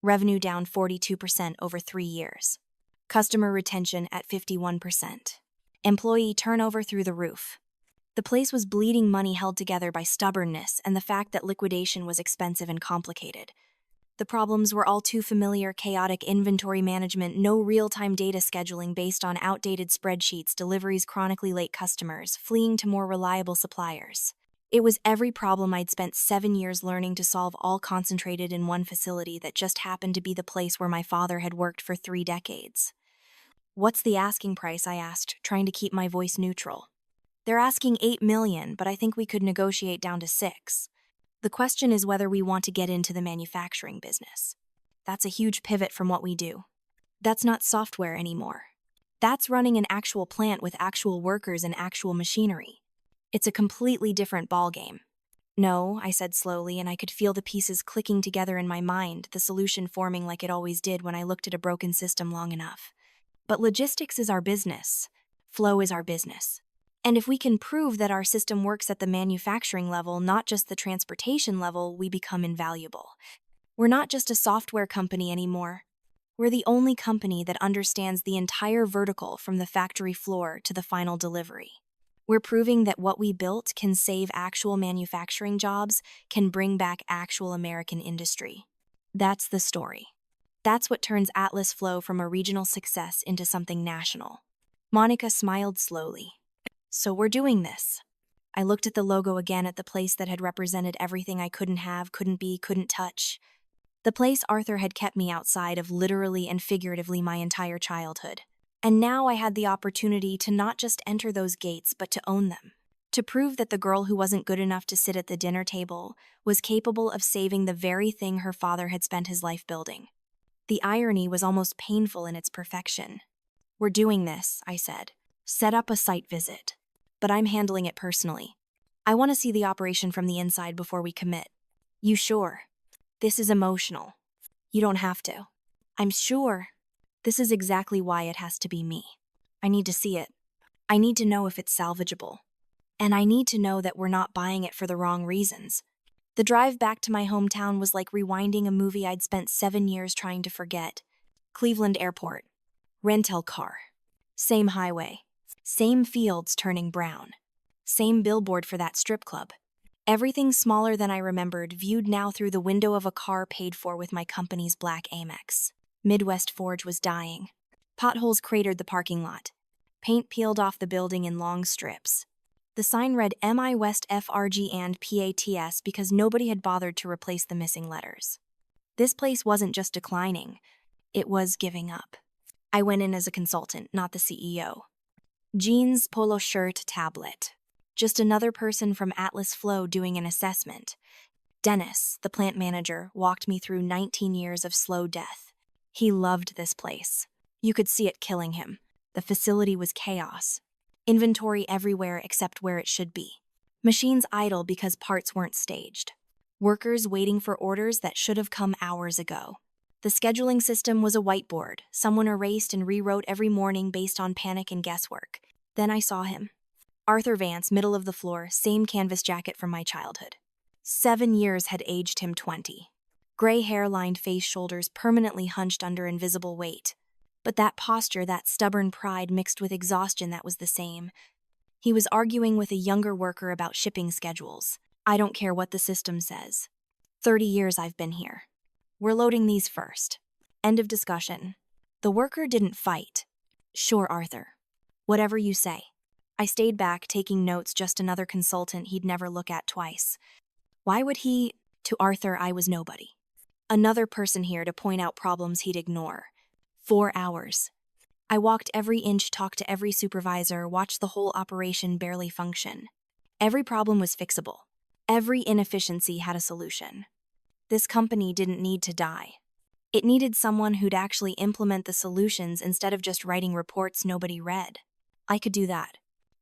Speaker 1: Revenue down 42% over 3 years. Customer retention at 51%. Employee turnover through the roof. The place was bleeding money held together by stubbornness and the fact that liquidation was expensive and complicated. The problems were all too familiar: chaotic inventory management, no real-time data scheduling based on outdated spreadsheets, deliveries chronically late, customers fleeing to more reliable suppliers. It was every problem I'd spent 7 years learning to solve, all concentrated in one facility that just happened to be the place where my father had worked for 3 decades. "What's the asking price?" I asked, trying to keep my voice neutral. "They're asking $8 million, but I think we could negotiate down to 6. The question is whether we want to get into the manufacturing business. That's a huge pivot from what we do. That's not software anymore. That's running an actual plant with actual workers and actual machinery. It's a completely different ballgame." "No," I said slowly, and I could feel the pieces clicking together in my mind, the solution forming like it always did when I looked at a broken system long enough. "But logistics is our business. Flow is our business. And if we can prove that our system works at the manufacturing level, not just the transportation level, we become invaluable. We're not just a software company anymore. We're the only company that understands the entire vertical from the factory floor to the final delivery. We're proving that what we built can save actual manufacturing jobs, can bring back actual American industry. That's the story. That's what turns Atlas Flow from a regional success into something national. Monica smiled slowly. So we're doing this. I looked at the logo again, at the place that had represented everything I couldn't have, couldn't be, couldn't touch. The place Arthur had kept me outside of literally and figuratively my entire childhood. And now I had the opportunity to not just enter those gates, but to own them. To prove that the girl who wasn't good enough to sit at the dinner table was capable of saving the very thing her father had spent his life building. The irony was almost painful in its perfection. We're doing this, I said. Set up a site visit. But I'm handling it personally. I want to see the operation from the inside before we commit. You sure? This is emotional. You don't have to. I'm sure. This is exactly why it has to be me. I need to see it. I need to know if it's salvageable. And I need to know that we're not buying it for the wrong reasons. The drive back to my hometown was like rewinding a movie I'd spent 7 years trying to forget. Cleveland Airport. Rental car. Same highway. Same fields turning brown. Same billboard for that strip club. Everything smaller than I remembered, viewed now through the window of a car paid for with my company's black Amex. Midwest Forge was dying. Potholes cratered the parking lot. Paint peeled off the building in long strips. The sign read MI West FRG and PATS because nobody had bothered to replace the missing letters. This place wasn't just declining, it was giving up. I went in as a consultant, not the CEO. Jeans, polo shirt, tablet. Just another person from Atlas Flow doing an assessment. Dennis, the plant manager, walked me through 19 years of slow death. He loved this place. You could see it killing him. The facility was chaos. Inventory everywhere except where it should be. Machines idle because parts weren't staged. Workers waiting for orders that should have come hours ago. The scheduling system was a whiteboard. Someone erased and rewrote every morning based on panic and guesswork. Then I saw him. Arthur Vance, middle of the floor, same canvas jacket from my childhood. 7 years had aged him 20. Gray hair-lined face, shoulders permanently hunched under invisible weight. But that posture, that stubborn pride mixed with exhaustion, that was the same. He was arguing with a younger worker about shipping schedules. I don't care what the system says. 30 years I've been here. We're loading these first. End of discussion. The worker didn't fight. Sure, Arthur. Whatever you say. I stayed back, taking notes, just another consultant he'd never look at twice. Why would he? To Arthur, I was nobody. Another person here to point out problems he'd ignore. 4 hours. I walked every inch, talked to every supervisor, watched the whole operation barely function. Every problem was fixable. Every inefficiency had a solution. This company didn't need to die. It needed someone who'd actually implement the solutions instead of just writing reports nobody read. I could do that.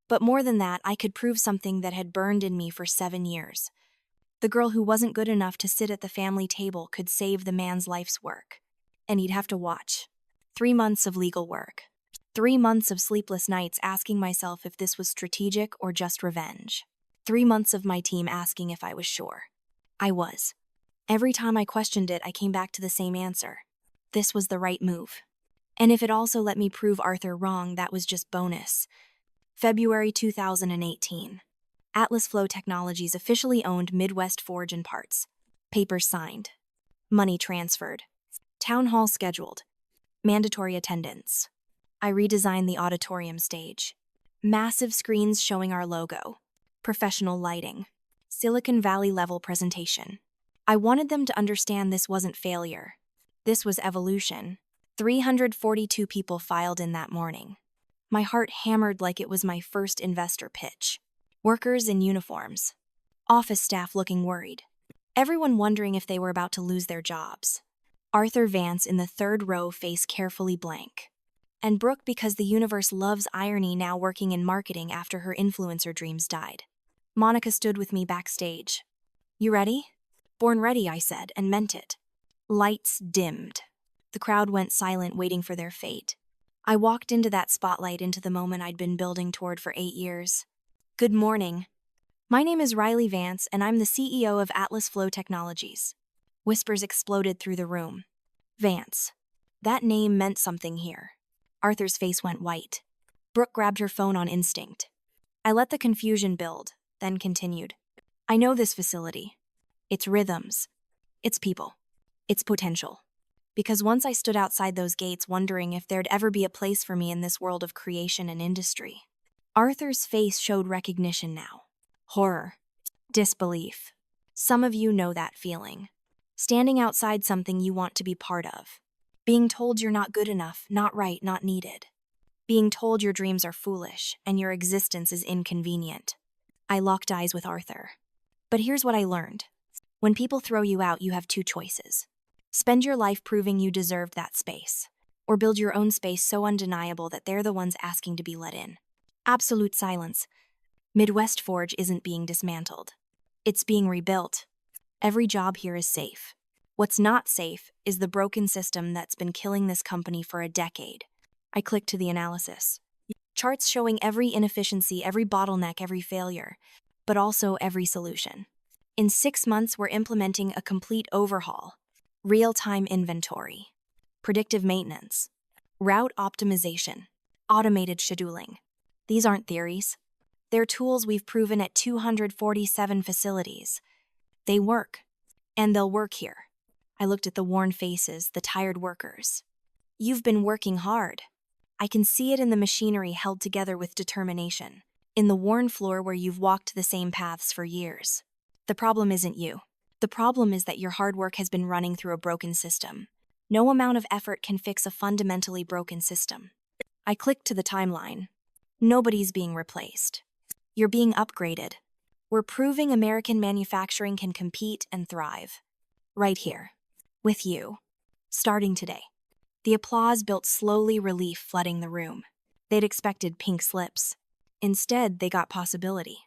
Speaker 1: But more than that, I could prove something that had burned in me for 7 years. The girl who wasn't good enough to sit at the family table could save the man's life's work. And he'd have to watch. 3 months of legal work. 3 months of sleepless nights asking myself if this was strategic or just revenge. 3 months of my team asking if I was sure. I was. Every time I questioned it, I came back to the same answer. This was the right move. And if it also let me prove Arthur wrong, that was just bonus. February 2018. Atlas Flow Technologies officially owned Midwest Forge and Parts. Papers signed. Money transferred. Town hall scheduled. Mandatory attendance. I redesigned the auditorium stage. Massive screens showing our logo. Professional lighting. Silicon Valley level presentation. I wanted them to understand this wasn't failure. This was evolution. 342 people filed in that morning. My heart hammered like it was my first investor pitch. Workers in uniforms. Office staff looking worried. Everyone wondering if they were about to lose their jobs. Arthur Vance in the third row, face carefully blank. And Brooke, because the universe loves irony, now working in marketing after her influencer dreams died. Monica stood with me backstage. You ready? Born ready, I said, and meant it. Lights dimmed. The crowd went silent, waiting for their fate. I walked into that spotlight, into the moment I'd been building toward for 8 years. Good morning. My name is Riley Vance, and I'm the CEO of Atlas Flow Technologies. Whispers exploded through the room. Vance. That name meant something here. Arthur's face went white. Brooke grabbed her phone on instinct. I let the confusion build, then continued. I know this facility. Its rhythms. Its people. Its potential. Because once I stood outside those gates wondering if there'd ever be a place for me in this world of creation and industry. Arthur's face showed recognition now. Horror. Disbelief. Some of you know that feeling. Standing outside something you want to be part of. Being told you're not good enough, not right, not needed. Being told your dreams are foolish and your existence is inconvenient. I locked eyes with Arthur. But here's what I learned. When people throw you out, you have two choices. Spend your life proving you deserved that space, or build your own space so undeniable that they're the ones asking to be let in. Absolute silence. Midwest Forge isn't being dismantled. It's being rebuilt. Every job here is safe. What's not safe is the broken system that's been killing this company for a decade. I clicked to the analysis. Charts showing every inefficiency, every bottleneck, every failure, but also every solution. In 6 months, we're implementing a complete overhaul. Real-time inventory. Predictive maintenance. Route optimization. Automated scheduling. These aren't theories. They're tools we've proven at 247 facilities. They work. And they'll work here. I looked at the worn faces, the tired workers. You've been working hard. I can see it in the machinery held together with determination, in the worn floor where you've walked the same paths for years. The problem isn't you. The problem is that your hard work has been running through a broken system. No amount of effort can fix a fundamentally broken system. I clicked to the timeline. Nobody's being replaced. You're being upgraded. We're proving American manufacturing can compete and thrive. Right here. With you. Starting today. The applause built slowly, relief flooding the room. They'd expected pink slips. Instead, they got possibility.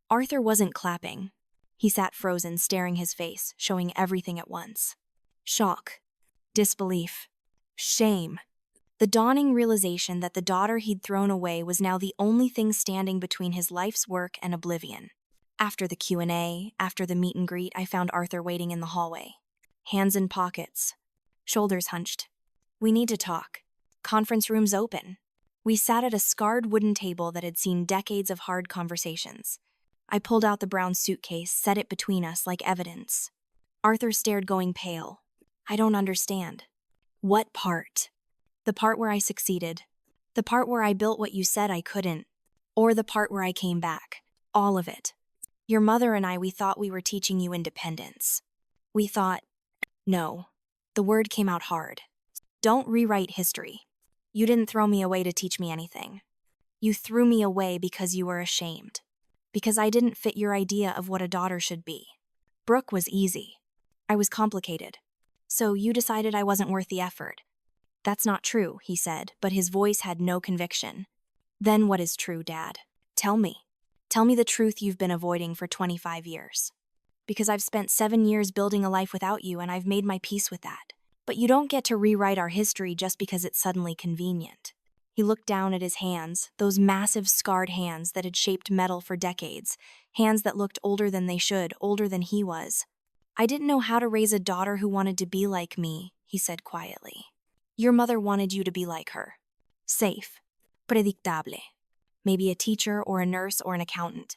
Speaker 1: Arthur wasn't clapping. He sat frozen, staring his face, showing everything at once. Shock. Disbelief. Shame. The dawning realization that the daughter he'd thrown away was now the only thing standing between his life's work and oblivion. After the Q&A, after the meet and greet, I found Arthur waiting in the hallway. Hands in pockets. Shoulders hunched. We need to talk. Conference room's open. We sat at a scarred wooden table that had seen decades of hard conversations. I pulled out the brown suitcase, set it between us like evidence. Arthur stared, going pale. I don't understand. What part? The part where I succeeded. The part where I built what you said I couldn't. Or the part where I came back. All of it. Your mother and I, we thought we were teaching you independence. We thought... No. The word came out hard. Don't rewrite history. You didn't throw me away to teach me anything. You threw me away because you were ashamed. Because I didn't fit your idea of what a daughter should be. Brooke was easy. I was complicated. So you decided I wasn't worth the effort. That's not true, he said, but his voice had no conviction. Then what is true, Dad? Tell me. Tell me the truth you've been avoiding for 25 years. Because I've spent 7 years building a life without you and I've made my peace with that. But you don't get to rewrite our history just because it's suddenly convenient. He looked down at his hands, those massive scarred hands that had shaped metal for decades, hands that looked older than they should, older than he was. I didn't know how to raise a daughter who wanted to be like me, he said quietly. Your mother wanted you to be like her. Safe. Predictable. Maybe a teacher or a nurse or an accountant.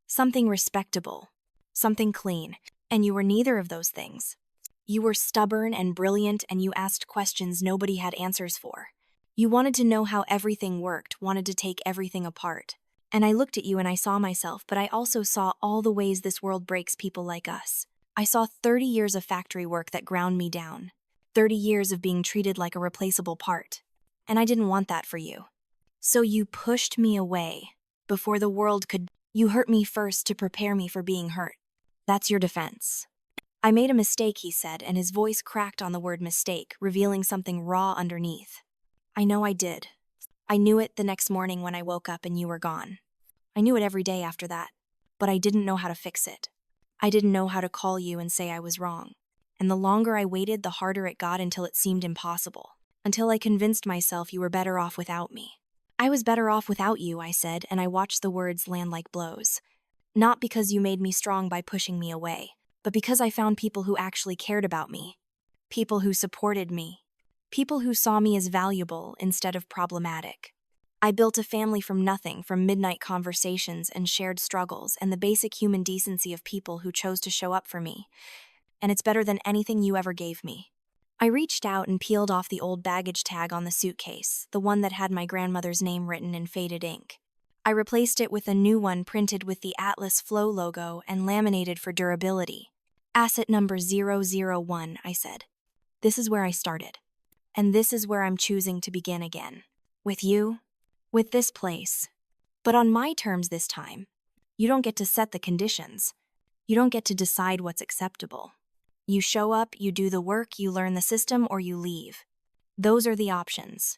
Speaker 1: Something respectable. Something clean. And you were neither of those things. You were stubborn and brilliant, and you asked questions nobody had answers for. You wanted to know how everything worked, wanted to take everything apart. And I looked at you and I saw myself, but I also saw all the ways this world breaks people like us. I saw 30 years of factory work that ground me down. 30 years of being treated like a replaceable part. And I didn't want that for you. So you pushed me away before the world could. You hurt me first to prepare me for being hurt. That's your defense. I made a mistake, he said, and his voice cracked on the word mistake, revealing something raw underneath. I know I did. I knew it the next morning when I woke up and you were gone. I knew it every day after that, but I didn't know how to fix it. I didn't know how to call you and say I was wrong. And the longer I waited, the harder it got until it seemed impossible. Until I convinced myself you were better off without me. I was better off without you, I said, and I watched the words land like blows. Not because you made me strong by pushing me away, but because I found people who actually cared about me. People who supported me. People who saw me as valuable instead of problematic. I built a family from nothing, from midnight conversations and shared struggles and the basic human decency of people who chose to show up for me. And it's better than anything you ever gave me. I reached out and peeled off the old baggage tag on the suitcase, the one that had my grandmother's name written in faded ink. I replaced it with a new one printed with the Atlas Flow logo and laminated for durability. Asset number 001, I said. This is where I started. And this is where I'm choosing to begin again. With you. With this place. But on my terms this time. You don't get to set the conditions. You don't get to decide what's acceptable. You show up, you do the work, you learn the system, or you leave. Those are the options.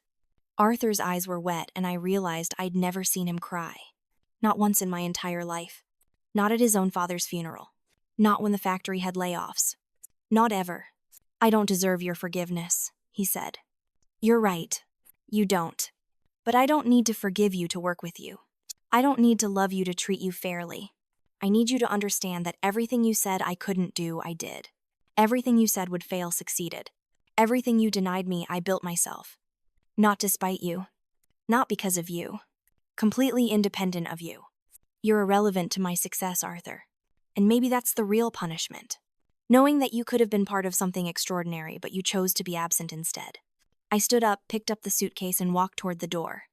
Speaker 1: Arthur's eyes were wet, and I realized I'd never seen him cry. Not once in my entire life. Not at his own father's funeral. Not when the factory had layoffs. Not ever. I don't deserve your forgiveness, he said. You're right. You don't. But I don't need to forgive you to work with you. I don't need to love you to treat you fairly. I need you to understand that everything you said I couldn't do, I did. Everything you said would fail succeeded. Everything you denied me, I built myself. Not despite you. Not because of you. Completely independent of you. You're irrelevant to my success, Arthur. And maybe that's the real punishment. Knowing that you could have been part of something extraordinary, but you chose to be absent instead. I stood up, picked up the suitcase, and walked toward the door.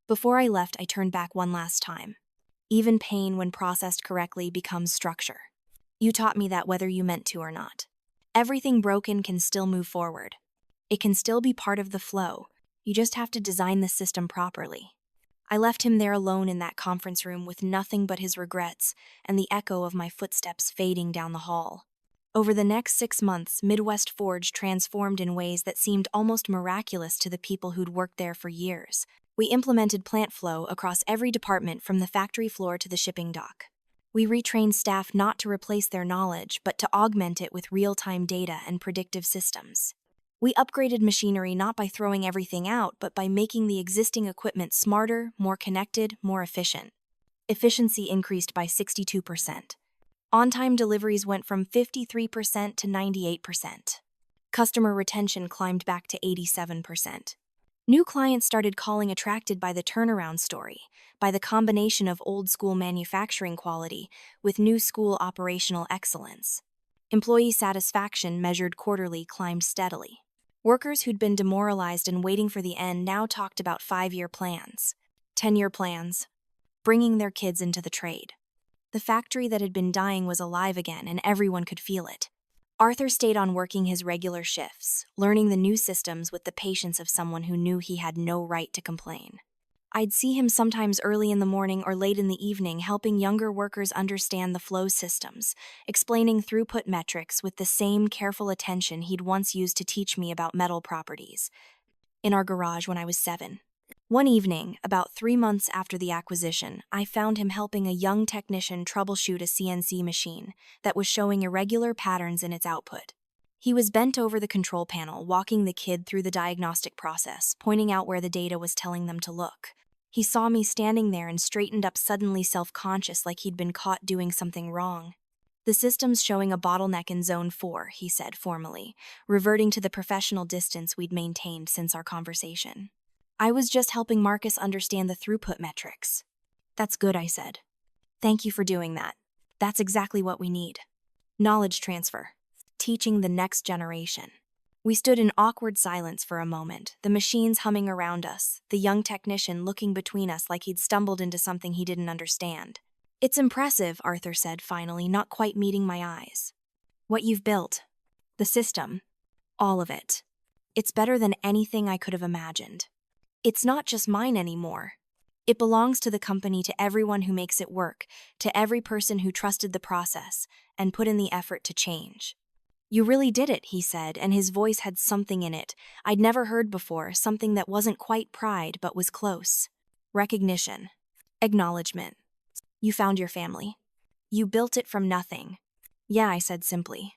Speaker 1: Before I left, I turned back one last time. Even pain, when processed correctly, becomes structure. You taught me that whether you meant to or not. Everything broken can still move forward. It can still be part of the flow. You just have to design the system properly. I left him there alone in that conference room with nothing but his regrets and the echo of my footsteps fading down the hall. Over the next 6 months, Midwest Forge transformed in ways that seemed almost miraculous to the people who'd worked there for years. We implemented plant flow across every department from the factory floor to the shipping dock. We retrained staff not to replace their knowledge, but to augment it with real-time data and predictive systems. We upgraded machinery not by throwing everything out, but by making the existing equipment smarter, more connected, more efficient. Efficiency increased by 62%. On-time deliveries went from 53% to 98%. Customer retention climbed back to 87%. New clients started calling, attracted by the turnaround story, by the combination of old-school manufacturing quality with new-school operational excellence. Employee satisfaction, measured quarterly, climbed steadily. Workers who'd been demoralized and waiting for the end now talked about 5-year plans, 10-year plans, bringing their kids into the trade. The factory that had been dying was alive again, and everyone could feel it. Arthur stayed on working his regular shifts, learning the new systems with the patience of someone who knew he had no right to complain. I'd see him sometimes early in the morning or late in the evening helping younger workers understand the flow systems, explaining throughput metrics with the same careful attention he'd once used to teach me about metal properties. In our garage when I was 7. One evening, about 3 months after the acquisition, I found him helping a young technician troubleshoot a CNC machine that was showing irregular patterns in its output. He was bent over the control panel, walking the kid through the diagnostic process, pointing out where the data was telling them to look. He saw me standing there and straightened up, suddenly self-conscious, like he'd been caught doing something wrong. The system's showing a bottleneck in Zone 4, he said formally, reverting to the professional distance we'd maintained since our conversation. I was just helping Marcus understand the throughput metrics. That's good, I said. Thank you for doing that. That's exactly what we need. Knowledge transfer. Teaching the next generation. We stood in awkward silence for a moment, the machines humming around us, the young technician looking between us like he'd stumbled into something he didn't understand. It's impressive, Arthur said finally, not quite meeting my eyes. What you've built. The system. All of it. It's better than anything I could have imagined. It's not just mine anymore. It belongs to the company, to everyone who makes it work, to every person who trusted the process and put in the effort to change. You really did it, he said, and his voice had something in it I'd never heard before, something that wasn't quite pride but was close. Recognition. Acknowledgement. You found your family. You built it from nothing. Yeah, I said simply.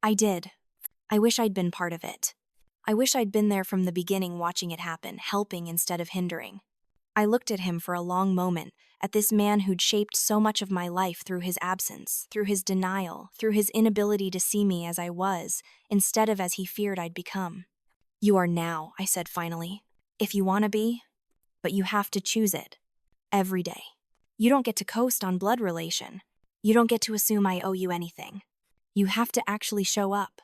Speaker 1: I did. I wish I'd been part of it. I wish I'd been there from the beginning, watching it happen, helping instead of hindering. I looked at him for a long moment, at this man who'd shaped so much of my life through his absence, through his denial, through his inability to see me as I was, instead of as he feared I'd become. You are now, I said finally. If you want to be. but you have to choose it every day. You don't get to coast on blood relation. You don't get to assume I owe you anything. You have to actually show up.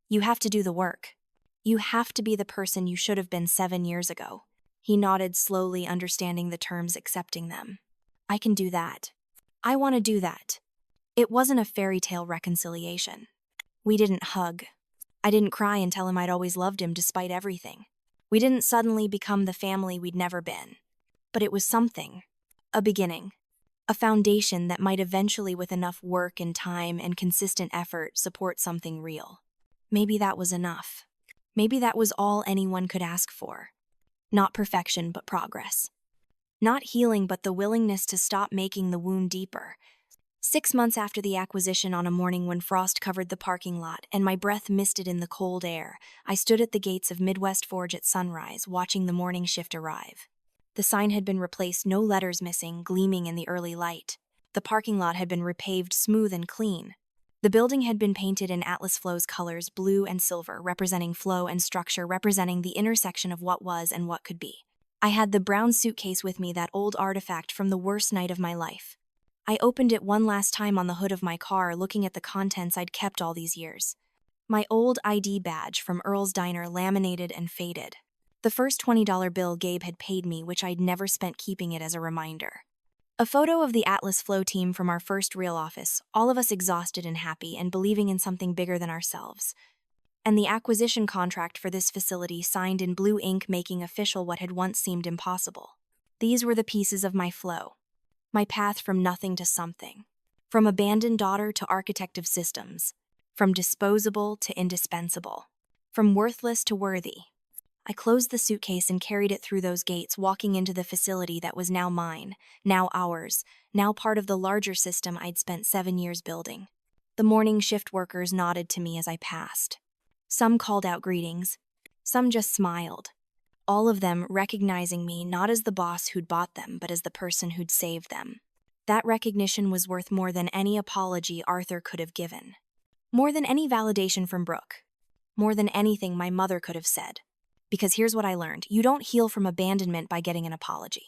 Speaker 1: You have to do the work. You have to be the person you should have been 7 years ago. He nodded slowly, understanding the terms, accepting them. I can do that. I want to do that. It wasn't a fairy tale reconciliation. We didn't hug. I didn't cry and tell him I'd always loved him despite everything. We didn't suddenly become the family we'd never been. But it was something. A beginning. A foundation that might eventually, with enough work and time and consistent effort, support something real. Maybe that was enough. Maybe that was all anyone could ask for. Not perfection, but progress. Not healing, but the willingness to stop making the wound deeper. 6 months after the acquisition, on a morning when frost covered the parking lot and my breath misted in the cold air, I stood at the gates of Midwest Forge at sunrise, watching the morning shift arrive. The sign had been replaced, no letters missing, gleaming in the early light. The parking lot had been repaved smooth and clean. The building had been painted in Atlas Flow's colors, blue and silver, representing flow, and structure, representing the intersection of what was and what could be. I had the brown suitcase with me, that old artifact from the worst night of my life. I opened it one last time on the hood of my car, looking at the contents I'd kept all these years. My old ID badge from Earl's Diner, laminated and faded. The first $20 bill Gabe had paid me, which I'd never spent, keeping it as a reminder. A photo of the Atlas Flow team from our first real office, all of us exhausted and happy and believing in something bigger than ourselves. And the acquisition contract for this facility signed in blue ink, making official what had once seemed impossible. These were the pieces of my flow. My path from nothing to something. From abandoned daughter to architect of systems. From disposable to indispensable. From worthless to worthy. I closed the suitcase and carried it through those gates, walking into the facility that was now mine, now ours, now part of the larger system I'd spent 7 years building. The morning shift workers nodded to me as I passed. Some called out greetings. Some just smiled. All of them recognizing me not as the boss who'd bought them, but as the person who'd saved them. That recognition was worth more than any apology Arthur could have given. More than any validation from Brooke. More than anything my mother could have said. Because here's what I learned. You don't heal from abandonment by getting an apology.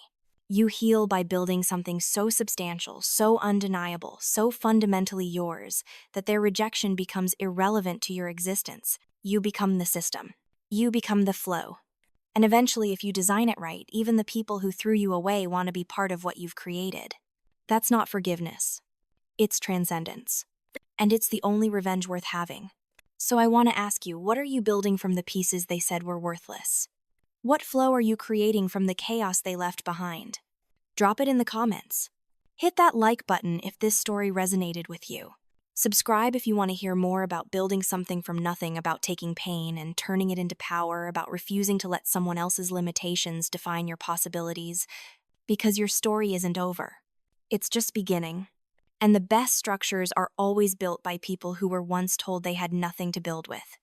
Speaker 1: You heal by building something so substantial, so undeniable, so fundamentally yours, that their rejection becomes irrelevant to your existence. You become the system. You become the flow. And eventually, if you design it right, even the people who threw you away want to be part of what you've created. That's not forgiveness. It's transcendence. And it's the only revenge worth having. So I want to ask you, what are you building from the pieces they said were worthless? What flow are you creating from the chaos they left behind? Drop it in the comments. Hit that like button if this story resonated with you. Subscribe if you want to hear more about building something from nothing, about taking pain and turning it into power, about refusing to let someone else's limitations define your possibilities, because your story isn't over. It's just beginning. And the best structures are always built by people who were once told they had nothing to build with.